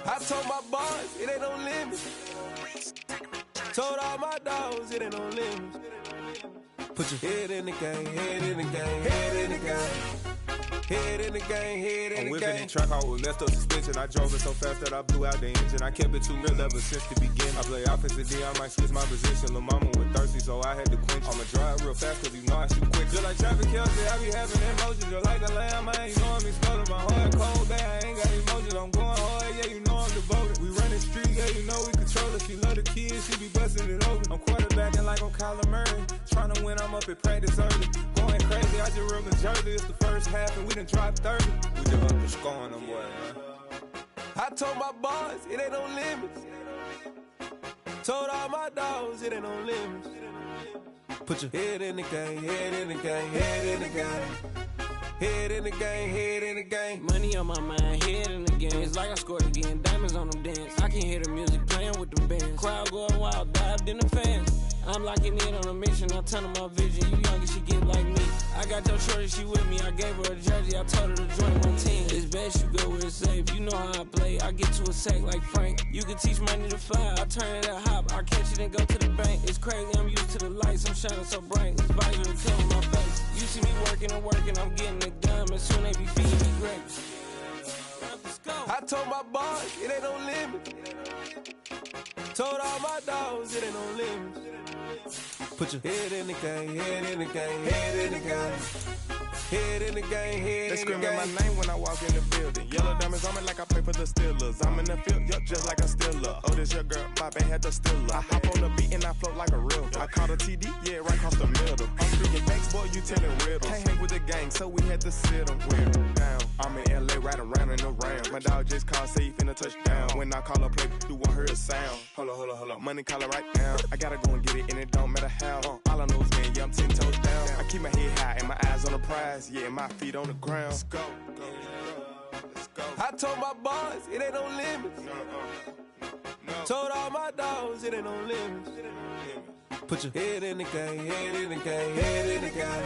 I told my boys, it ain't no limit. Told all my dogs, it ain't no limit. Put your head in the game, head in the game, head in the game. Head in the game, head in the game. I'm whipping in track, I was messed up suspension. I drove it so fast that I blew out the engine. I kept it too real ever since the beginning. I play offensive D, I might switch my position. Lil' mama was thirsty, so I had to quench. I'ma drive real fast, cause you know I shoot quick. Just like traffic Kelsey, I be having emotions. Just like a lamb, man, you know I'm exploding. My heart cold, bad, I ain't got emotions. I'm going hard, yeah, you know I'm devoted. We running streets, yeah, you know we control it. She love the kids, she be busting it over. I'm quarterbacking like I'm Kyler Murray. Trying to win, I'm up at practice early. Going crazy, I just real majority. It's the first half and we done dropped 30. We just up to scoring them, boy, man. I told my boys, it ain't no limits. Told all my dogs, it ain't no limits. Put your head in the game, head in the game, head in the game. Head in the game, head in the game. Money on my mind, head in the game. It's like I scored again, diamonds on them dance. I can hear the music playing with them bands. Crowd going wild, dived in the fans. I'm locking in on a mission, I turn on my vision. You young and she get like me. I got your shorty, she with me. I gave her a jersey, I told her to join my team. It's best you go where it's safe. You know how I play. I get to a sack like Frank. You can teach money to fly. I turn it a hop. I catch it and go to the bank. It's crazy, I'm used to the lights. I'm shining so bright. This visor to cover my face. You see me working and working. I'm getting it done. And soon they be feeding me grapes. I told my boys it ain't no limit. Told all my dogs it ain't no limit. Put your head in the game, head in the game, head in the game. Head in the game, head in the game. They screaming my name when I walk in the building. Yellow diamonds on me like I play for the Steelers. I'm in the field, yup, just like a Steeler. Oh, this your girl, my band had the Steeler. I hop on the beat and I float like a river. I caught a TD, yeah, right across the middle. I'm speaking thanks, boy, you telling riddles. Can't hang with the gang, so we had to sit them down. I'm in LA, right around and around. My dog just called, say he finna touchdown. When I call a play, you won't hear a sound. Hold up, money calling right now. I gotta go and get it, and it don't matter how. All I know is win, yeah, I'm 10 toes down. I keep my head high and my eyes on the prize, yeah, and my feet on the ground. Let's go. I told my boys it ain't no limits. Told all my dogs it ain't no limits. Put your head in the game, head in the game, head in the game.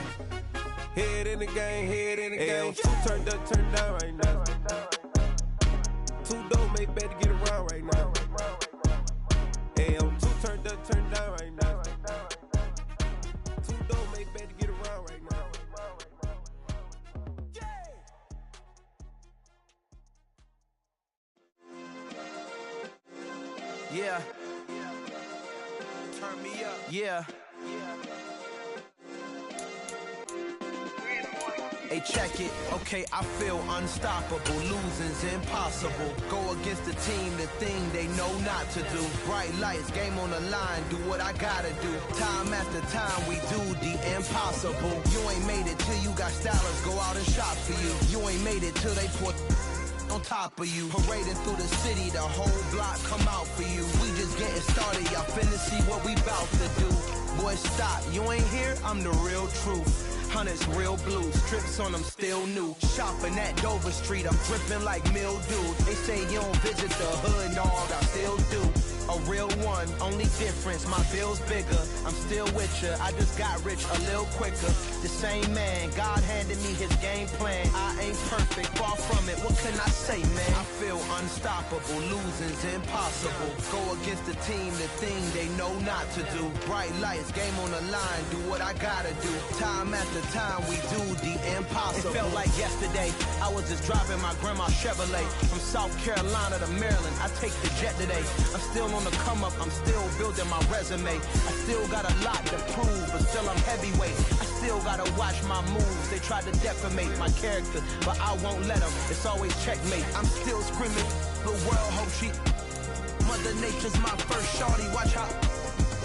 Head in the game, head in the game. Two turned up, turned down right now. Two dope make better get around right now. Hey, I'm two turned up, turned down right now. Two dope make better get around right now. Yeah. Turn me up. Yeah. Hey, check it. Okay, I feel unstoppable. Losing's impossible. Go against the team, the thing they know not to do. Bright lights, game on the line, do what I gotta do. Time after time, we do the impossible. You ain't made it till you got stylists go out and shop for you. You ain't made it till they put on top of you. Parading through the city, the whole block come out for you. We just getting started, y'all finna see what we bout to do. Boy, stop, you ain't here, I'm the real truth. Hunters, real blue, strips on them still new. Shopping at Dover Street, I'm dripping like mildew. They say you don't visit the hood, dog, I still do. A real one, only difference, my bill's bigger. I'm still with ya, I just got rich a little quicker. The same man, God handed me his game plan. I ain't perfect, far from it, what can I say, man? I feel unstoppable, losing's impossible. Go against the team, the thing they know not to do. Bright lights, game on the line, do what I gotta do. Time after time, we do the impossible. It felt like yesterday, I was just driving my grandma's Chevrolet. From South Carolina to Maryland, I take the jet today. I'm still on the come up, I'm still building my resume. I still got a lot to prove, but still I'm heavyweight. I still gotta watch my moves. They tried to defamate my character, but I won't let them. It's always checkmate. I'm still screaming, the world hope she. Mother Nature's my first shorty, watch how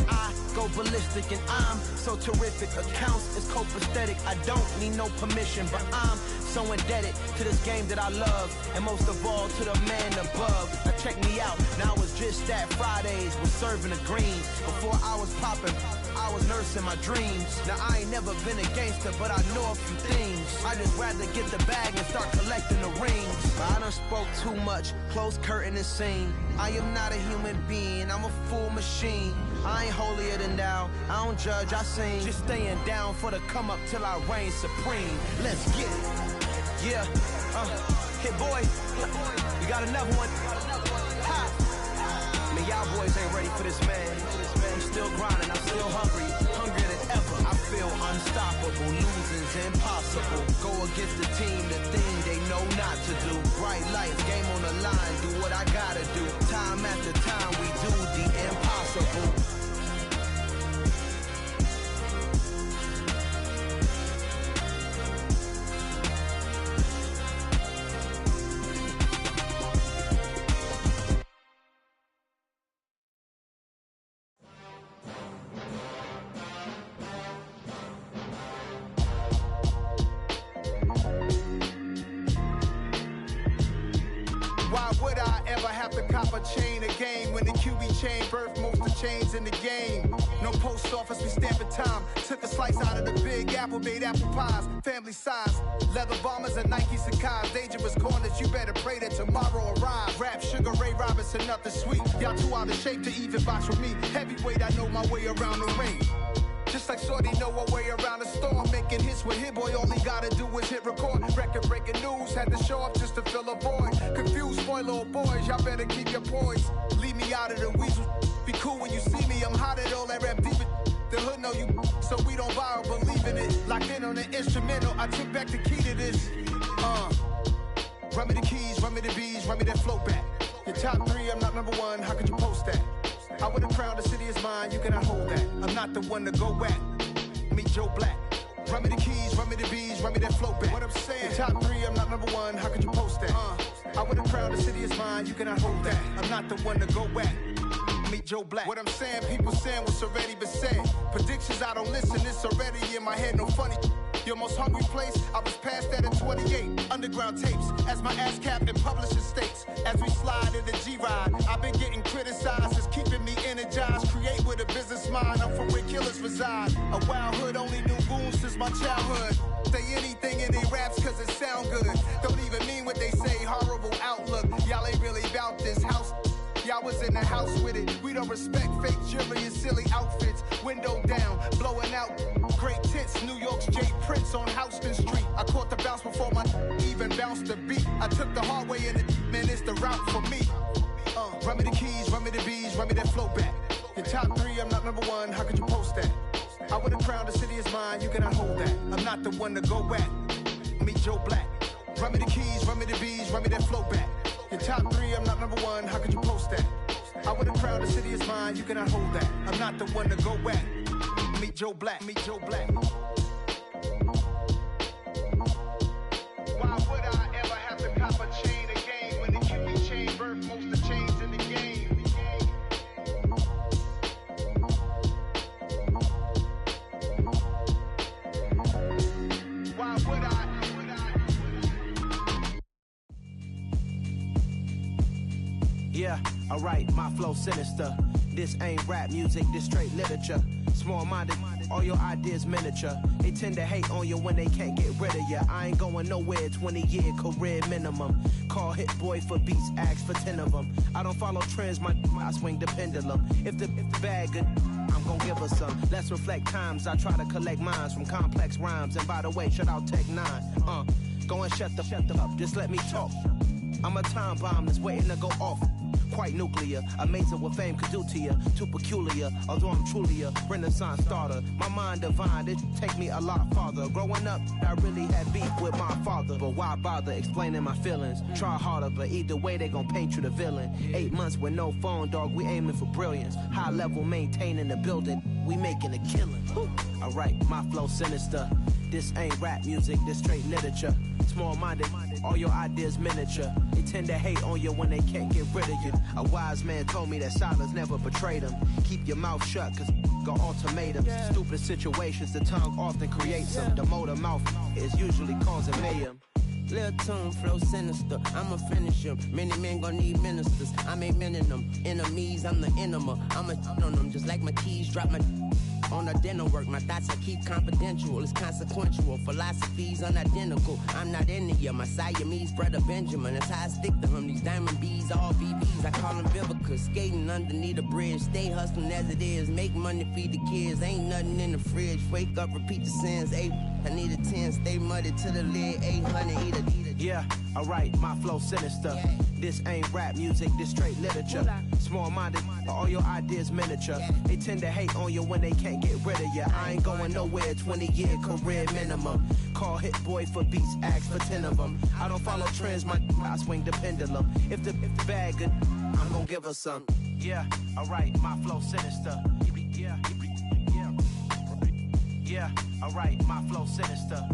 I go ballistic and I'm so terrific. Accounts is copacetic, I don't need no permission, but I'm so indebted to this game that I love, and most of all to the man above. Now check me out, now it's just that Fridays was serving the greens. Before I was popping, I was nursing my dreams. Now I ain't never been a gangster, but I know a few things. I just rather get the bag and start collecting the rings. But I done spoke too much, close curtain and scene. I am not a human being, I'm a full machine. I ain't holier than thou, I don't judge, I sing. Just staying down for the come up till I reign supreme. Let's get it. Yeah, hit boy, we got another one. Ha! Man, y'all boys ain't ready for this, man. I'm still grinding, I'm still hungry, hungrier than ever. I feel unstoppable, losing's impossible. Go against the team, the thing they know not to do. Bright lights, game on the line, do what I gotta do. Time after time, we do the impossible. Why would I ever have to cop a chain a game when the QB chain birthed most of the chains in the game? No post office, we stamping time. Took a slice out of the big apple, made apple pies. Family size, leather bombers and Nike Sacai's. Dangerous corners, you better pray that tomorrow arrives. Rap, Sugar Ray Robinson, nothing sweet. Y'all too out of shape to even box with me. Heavyweight, I know my way around the ring. Just like Shorty know her way around the storm. Making hits with Hit Boy, all he gotta do is hit record. Record breaking news, had to show up just to fill a void. Confused, spoiled little boys, y'all better keep your poise. Leave me out of the weasel. Be cool when you see me, I'm hot at all that rap deep. The hood know you, so we don't borrow, believe in it. Locked in on the instrumental, I took back the key to this. Run me the keys, run me the bees, run me that flow back. Your top 3, I'm not number 1, how could you post that? I would've crowned the city is mine, you cannot hold that. I'm not the one to go back. Meet Joe Black. Run me the keys, run me the bees, run me that flow back. What I'm saying, your top 3, I'm not number 1, how could you post that? I would've crowned the city is mine, you cannot hold that. I'm not the one to go back. Meet Joe Black. What I'm saying, people saying what's already been said. Predictions, I don't listen, it's already in my head, no funny. Your most hungry place, I was past that at 28. Underground tapes, as my ass cap in publishing states. As we slide in the G-Ride, I've been getting criticized, it's keeping me energized. Create with a business mind, I'm from where killers reside. A wild hood, only knew goons since my childhood. Say anything in their raps cause it sound good. Don't even mean what they say, horrible outlook. Y'all ain't really about this house. Y'all was in the house with it. We don't respect fake jewelry and silly outfits. Window down, blowing out great tits. New York's Jay Prince on Houston Street. I caught the bounce before my even bounced the beat. I took the hard way in it, man, it's the route for me. Run me the keys, run me the bees, run me that flow back. Your top 3, I'm not number 1, how could you post that? I would've crowned the city is mine, you cannot hold that. I'm not the one to go back. Meet Joe Black. Run me the keys, run me the bees, run me that flow back. Your top 3, I'm not number 1, how could you post that? I would've crowned the city is mine, you cannot hold that. I'm not the one to go back. Meet Joe Black, meet Joe Black. Why would I ever have to cop a chain again when the QB chain birthed most of the chains in the game? Why would I? Yeah, alright, my flow sinister. This ain't rap music, this straight literature. Small-minded, all your ideas miniature. They tend to hate on you when they can't get rid of you. I ain't going nowhere, 20-year career minimum. Call Hit Boy for beats, ask for 10 of them. I don't follow trends, I swing the pendulum. If the bag good, I'm gon' give her some. Let's reflect times, I try to collect minds from complex rhymes. And by the way, shout out Tech 9. Go and shut the up, just let me talk. I'm a time bomb that's waiting to go off. Quite nuclear, amazing what fame could do to you. Too peculiar, although I'm truly a Renaissance starter. My mind divine, it take me a lot farther. Growing up, I really had beef with my father. But why bother explaining my feelings? Try harder, but either way they gon' paint you the villain. 8 months with no phone, dog, we aiming for brilliance. High level maintaining the building, we making a killing. Alright, my flow sinister. This ain't rap music, this straight literature. Small-minded, all your ideas miniature. They tend to hate on you when they can't get rid of you. A wise man told me that silence never betrayed him. Keep your mouth shut, cause got ultimatums. Stupid situations, the tongue often creates them. The motor mouth is usually causing mayhem. Lil' tune, flow sinister, I'ma finish him. Many men gon' need ministers, I ain't mending them. Enemies, I'm the enema, I'ma on them. Just like my keys, drop my on the dental work. My thoughts I keep confidential, it's consequential. Philosophies unidentical, I'm not into you. My Siamese brother Benjamin, that's how I stick to him. These diamond bees, all BBs, I call them Vivica. Skating underneath the bridge, stay hustling as it is. Make money, feed the kids, ain't nothing in the fridge. Wake up, repeat the sins, I need a 10, stay muddy to the lid, 800, eat a. Yeah, alright, my flow sinister. This ain't rap music, this straight literature. Small-minded, all your ideas miniature. They tend to hate on you when they can't get rid of you. I ain't going nowhere, 20-year career minimum. Call Hit Boy for beats, ask for 10 of them. I don't follow trends, I swing the pendulum. If the bag good, I'm gon' give her some. Yeah, alright, my flow sinister. Yeah, alright, my flow sinister.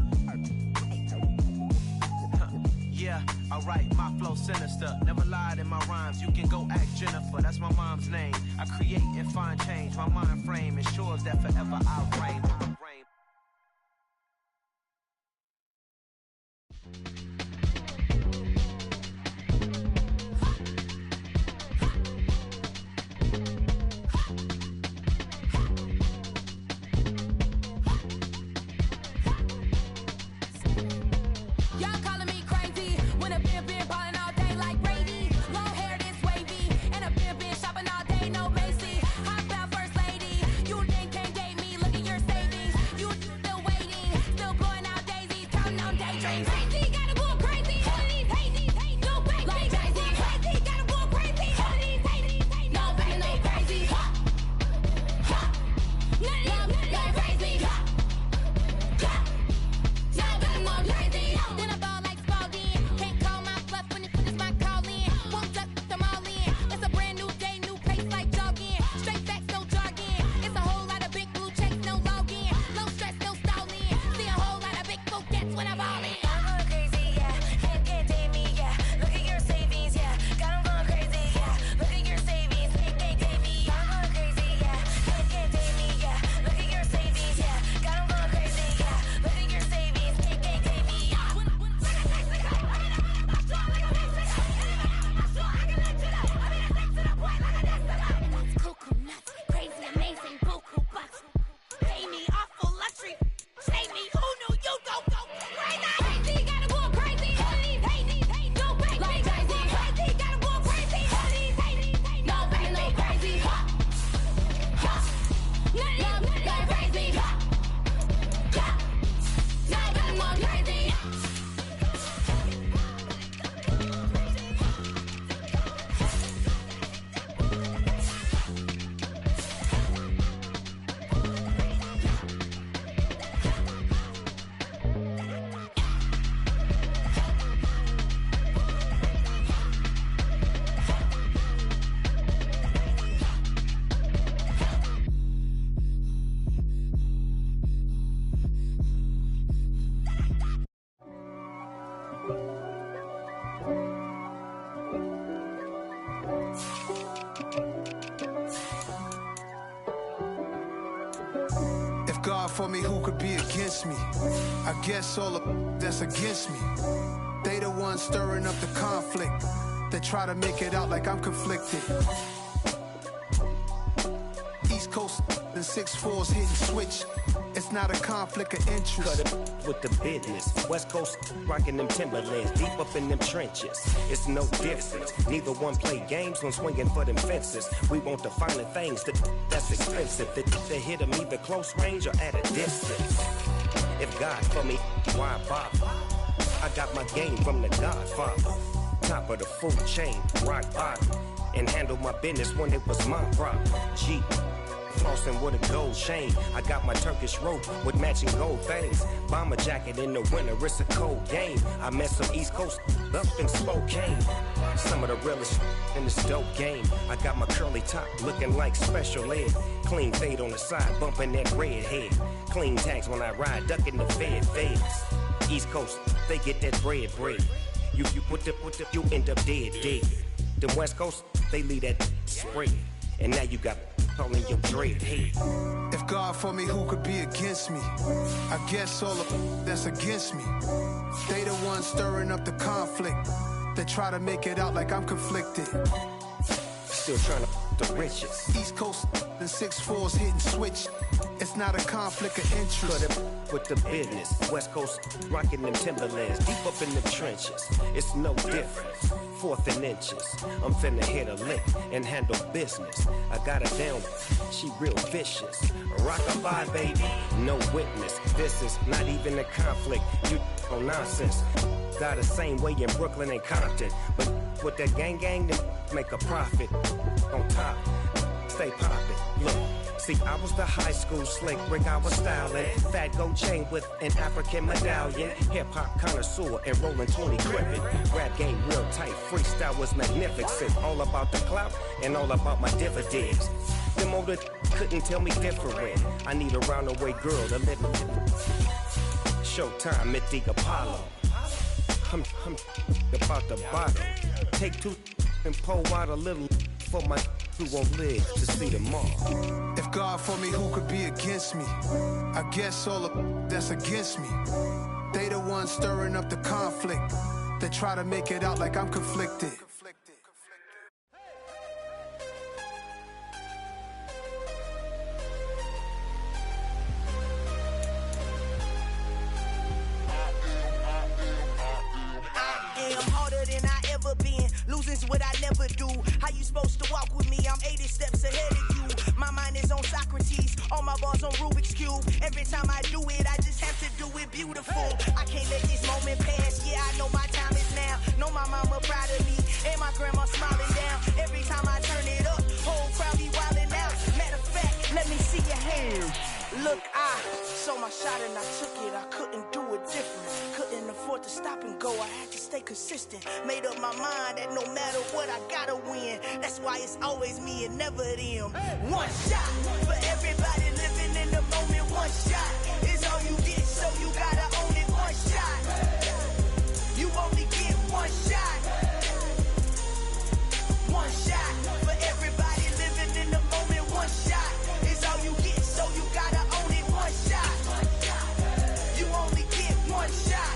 Yeah, alright, my flow sinister. Never lied in my rhymes, you can go ask Jennifer. That's my mom's name. I create and find change. My mind frame ensures that forever I'll reign. for me, who could be against me? I guess all the that's against me. They the ones stirring up the conflict. They try to make it out like I'm conflicted. East Coast and 6'4's hitting switch. It's not a conflict of interest. Cut it with the business. West Coast rocking them Timberlands, deep up in them trenches. It's no difference. Neither one play games when swinging for them fences. We want the finer things that's expensive. They hit them either close range or at a distance. If God for me, why bother? I got my game from the Godfather. Top of the food chain, rock bottom. And handle my business when it was my problem. G. Flossing with a gold chain. I got my Turkish rope with matching gold things. Bomber jacket in the winter, it's a cold game. I met some East Coast up in Spokane. Some of the realest in this dope game. I got my curly top looking like special ed. Clean fade on the side, bumping that red head. Clean tags when I ride, ducking the feds. East Coast, they get that bread. You you end up dead. The West Coast, they leave that spread. And now you got calling your dread head. If God for me, who could be against me? I guess all of that's against me. They the ones stirring up the conflict. They try to make it out like I'm conflicted. Still trying to the riches. East Coast and 6'4's hitting switch. It's not a conflict of interest. Cut it with the business. West Coast rocking them Timberlands, deep up in the trenches. It's no difference. 4th and inches. I'm finna hit a lick and handle business. I got her down, she real vicious. Rock-a-bye, baby, no witness. This is not even a conflict. You on nonsense. Got the same way in Brooklyn and Compton. But with that gang, they make a profit. On top, stay poppin'. Look. See, I was the high school slick Rick, I was styling. Fat gold chain with an African medallion. Hip-hop connoisseur and rolling 20 crippin'. Rap game real tight, freestyle was magnificent. All about the clout and all about my dividends. Them older couldn't tell me different. I need a roundaway girl to live in. Showtime, Mythic Apollo. I'm about the bottom. Take 2 and pour out a little for my who won't live to see tomorrow. If God for me, who could be against me? I guess all of that's against me. They the ones stirring up the conflict. They try to make it out like I'm conflicted. Losing's what I never do. How you supposed to walk with me? I'm 80 steps ahead of you. My mind is on Socrates, all my balls on Rubik's Cube. Every time I do it, I just have to do it beautiful. I can't let this moment pass. Yeah, I know my time is now. Know my mama proud of me, and my grandma smiling down. Every time I turn it up, whole crowd be wildin' out. Matter of fact, let me see your hands. Look, I saw my shot and I took it. I couldn't do it different. Couldn't afford to stop and go. I had to stay consistent. Made up my mind that no matter what, I gotta win. That's why it's always me and never them. One shot for everybody living in the moment. One shot is all you get, so you gotta own it. One shot. You only get one shot. One shot for everybody living in the moment. One shot is all you get, so you gotta own it. One shot. You only get one shot.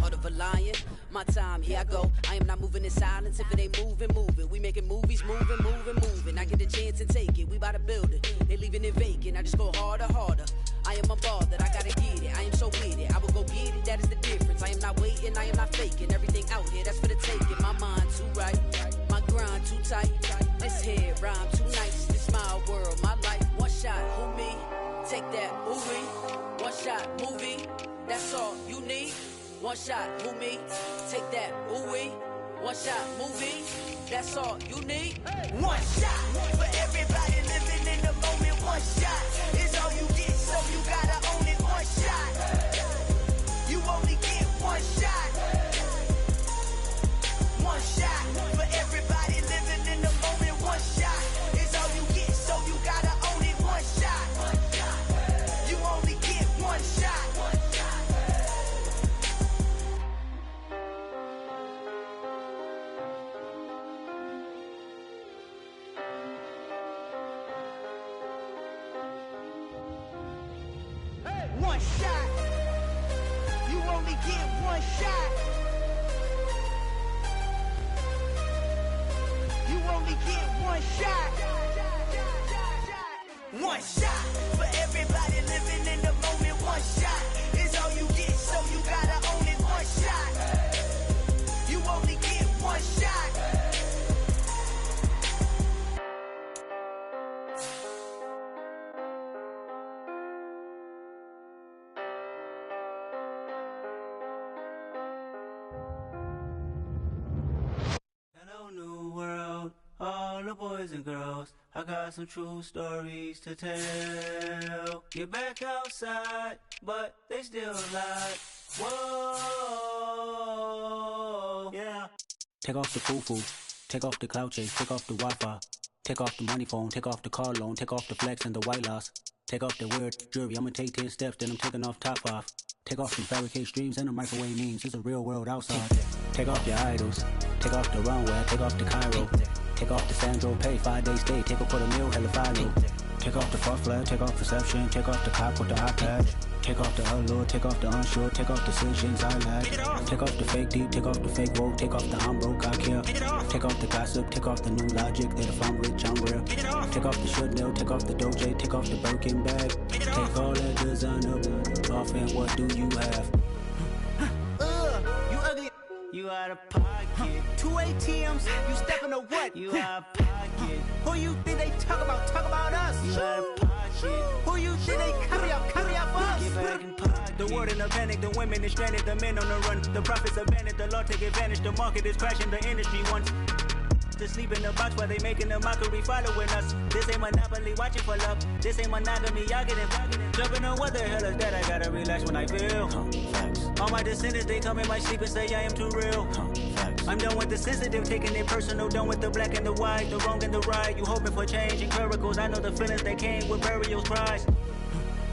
Heart of a lion, my time, here I go. I am not moving in silence. If it ain't moving. We making movies, moving. I get a chance and take it. We bout to build it. They leaving it vacant. I just go harder. I am a ball that I gotta get it. I am so with it. I will go get it. That is the difference. I am not waiting. I am not faking. Everything out here, that's for the taking. My mind too right. My grind too tight. This head rhyme too nice. This my world, my life. One shot, who me? Take that, movie. One shot, movie. That's all you need. One shot, who me? Take that, ooh-wee. One shot, movie. That's all you need. One shot for everybody living in the moment. One shot is all you get, so you gotta own it. One shot. You only get one shot. One shot for everybody living in the moment. One shot is all you get, so you gotta own it. One shot. You only get one shot. one shot. You only get one shot. You only get one shot. One shot for everybody living in the moment. One shot is all you get, so you gotta own it. One shot. You only get one shot. Hello, new world, all the boys and girls. I got some true stories to tell. Get back outside, but they still lie. Whoa, yeah. Take off the foo-foo, take off the cloud chase, take off the Wi-Fi, take off the money phone, take off the car loan, take off the flex and the white loss. Take off the weird jewelry, I'ma take 10 steps, then I'm taking off top 5. Take off some fabricate streams and the microwave memes, it's a real world outside. Take off your idols, take off the runway, take off the Cairo. Take off the Sandro pay, 5-day stay, take a $250,000, hella final. Take off the far flag, take off perception, take off the cop with the eye patch. Take off the allure, take off the unsure, take off decisions I lack. Take off the fake deep, take off the fake woke, take off the I'm broke, I care. Take off the gossip, take off the new logic that if I'm rich, I'm real. Take off the should know, take off the Doge, take off the Birkin bag. Take all that designer off and what do you have? You ugly. You out of pocket. 2 ATMs, you stepping to what? You out of pocket. Who you think they talk about? Talk about us. You out of pocket. Who you think they carry up for us? Get back in pocket. The world in a panic, the women is stranded, the men on the run. The profits abandoned, the law take advantage. The market is crashing, the industry wants to sleep in the box while they making a mockery following us. This ain't monopoly, watching for love. This ain't monogamy, y'all getting jumping on what the hell is that? I gotta relax when I feel. All my descendants, they come in my sleep and say I am too real. I'm done with the sensitive, taking it personal. Done with the black and the white, the wrong and the right. You hoping for change and miracles. I know the feelings that came with burials, cries.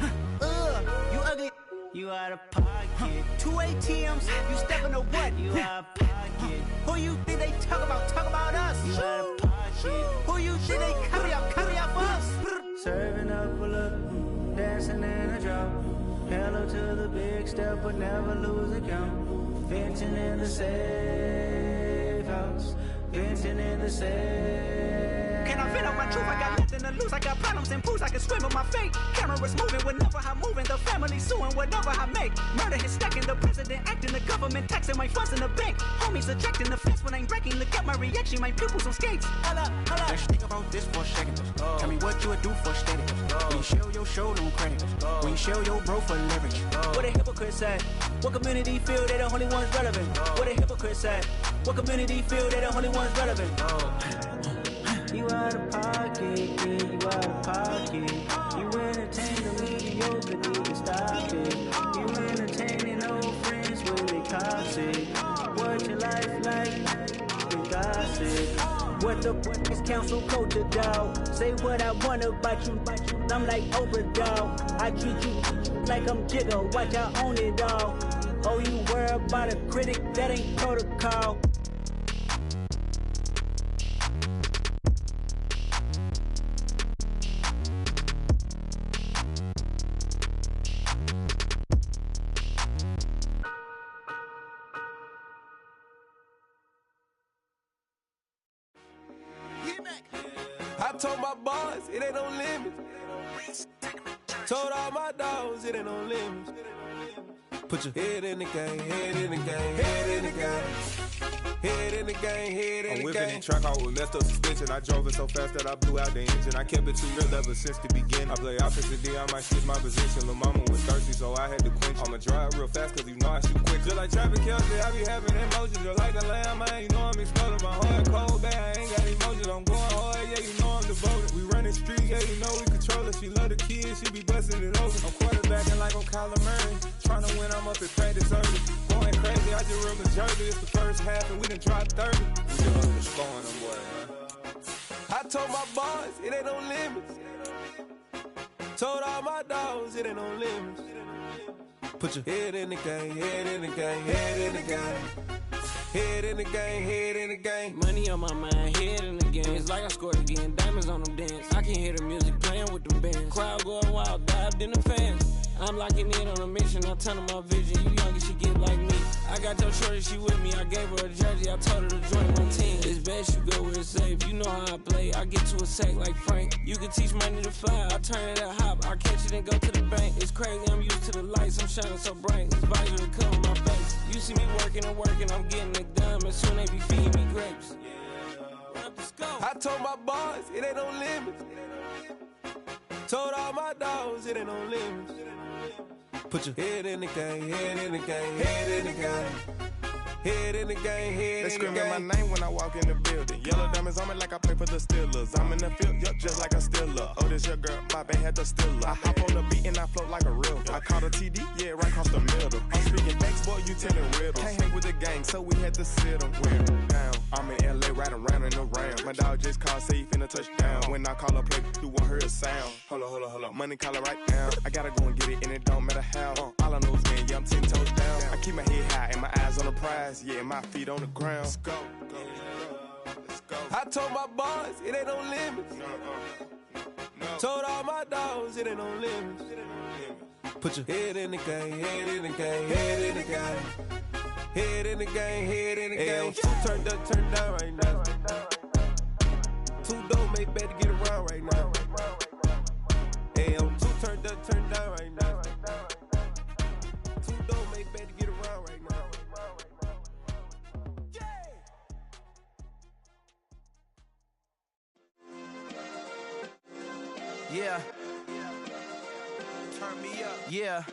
You ugly. You out of pocket. 2 ATMs, you stepping to what? You out of pocket. Who you think they talk about? Talk about us. You out of pocket. Who you think they carry up us? Serving up a look, dancing in a drop. Hello to the big step, but never lose a count. Venting in the safe house. Venting in the safe. Can I vent out my truth? I got nothing to lose. I got problems and pools. I can swim with my fate. Cameras moving whenever I'm moving. The family suing whatever I make. Murder is stacking. The president acting. The government taxing my funds in the bank. Homies ejecting the fence when I'm breaking. Look at my reaction. My pupils on skates. Holla, holla. Let's think about this for a second. Tell me what you would do for steady. When you show your show, no credit. When you show your bro for leverage. What a hypocrite said. What community feel they the only ones relevant? What a hypocrite said. What community feel they the only ones relevant? You out of pocket, yeah, you out of pocket. You entertain the mediocre, need to stop it. You entertaining old friends when they toxic. What your life like? They gossip. What the fuck is council culture, dawg? Say what I want about you. I'm like Oprah, dawg. I treat you like I'm Jigga. Watch I own it all. Oh, you worry about a critic? That ain't protocol. I told my boys it ain't no limit. Told all my dogs it ain't no limit. Put your head in the game, head in the game, head in the game. Head in the game, head in the game. I'm whipping in track out with messed up suspension. I drove it so fast that I blew out the engine. I kept it too real ever since the beginning. I play opposite D, I might switch my position. Lil' mama was thirsty, so I had to quench. I'ma drive real fast, cause you know I shoot quick. Just like traffic Kelsey, I be having emotions. Just like a lamb, man, you know I'm exploding. My heart cold, bad, I ain't got emotions. I'm going hard, yeah, you know I'm devoted. We running streets, yeah, you know we control it. She love the kids, she be busting it over. I'm quarterbacking like I'm Kyler Murray. Trying to win, I'm up at practice early. Going crazy, I just real Jersey. It's the first half and we done dropped 30. We just up and scoring them, boy, man. I told my boys it ain't no limits. Told all my dogs it ain't no limits. Put your head in the game, head in the game, head in the game. Head in the game, head in the game. Money on my mind, head in the game. It's like I scored again, diamonds on them dance. I can hear the music playing with them bands. Crowd going wild, dived in the fans. I'm locking in on a mission, I tell her my vision. You young and she get like me. I got your shorty, she with me. I gave her a jersey, I told her to join my team. It's best you go where it's safe. You know how I play. I get to a sack like Frank. You can teach money to fly. I turn it at hop. I catch it and go to the bank. It's crazy, I'm used to the lights. I'm shining so bright. This visor to cover my face. You see me working and working. I'm getting it done. And soon they be feeding me grapes. I told my boys it ain't no limits. Told all my dogs it ain't no limits. Put your head in the game, head in the game, head in the game. Head in the game, head in the game. They screaming my name when I walk in the building. Yellow diamonds on me like I play for the Steelers. I'm in the field, yup, just like a Steeler. Oh, this your girl, my band had the Steeler. I hop on the beat and I float like a river. I caught a TD, yeah, right across the middle. I'm speaking facts, boy, you telling riddles. Can't hang with the gang, so we had to sit them down. I'm in LA, riding round and around. My dog just called, say he finna touchdown. When I call a play, you won't hear a sound. Hold up, money calling right now. I gotta go and get it, and it don't matter how. All I know is win, yeah, I'm 10 toes down. I keep my head high and my eyes on the prize. Yeah, my feet on the ground. Let's go. I told my boys it ain't no limits. Told all my dogs it ain't no limits. Put your head in the game, head in the game, head in the game. Head in the game, head in the game. Two turned up, turned down right now. Two dope make better get around right now. Hey, I'm two turned up, turned down right now. Two dope make better get around right now. Yeah. Turn me up. Yeah.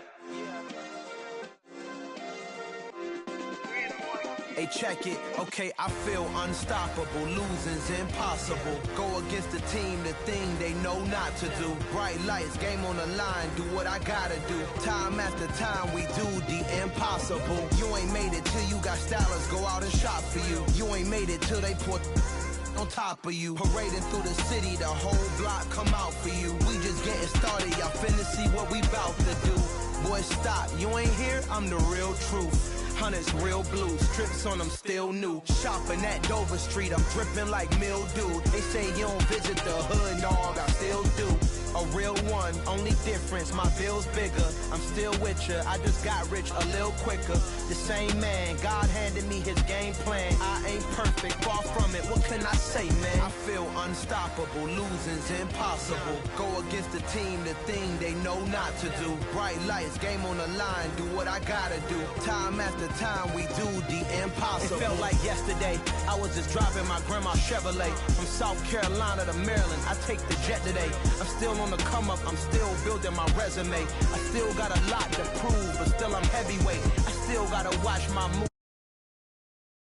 Hey, check it. Okay, I feel unstoppable. Losing's impossible. Go against the team, the thing they know not to do. Bright lights, game on the line, do what I gotta do. Time after time, we do the impossible. You ain't made it till you got stylers go out and shop for you. You ain't made it till they put on top of you. Parading through the city, the whole block come out for you. We just getting started, y'all finna see what we bout to do. Boy, stop, you ain't here, I'm the real truth. Hunters, real blue, strips on them still new. Shopping at Dover Street, I'm dripping like mildew. They say you don't visit the hood, dog, I still do. A real one, only difference, my bill's bigger. I'm still with ya, I just got rich a little quicker. The same man, God handed me his game plan. I ain't perfect, far from it, what can I say, man? I feel unstoppable, losing's impossible. Go against the team, the thing they know not to do. Bright lights, game on the line, do what I gotta do. Time after time, we do the impossible. It felt like yesterday, I was just driving my grandma's Chevrolet. From South Carolina to Maryland, I take the jet today. I'm still on the come up, I'm still building my resume. I still got a lot to prove, but still I'm heavyweight. I still gotta watch my moves.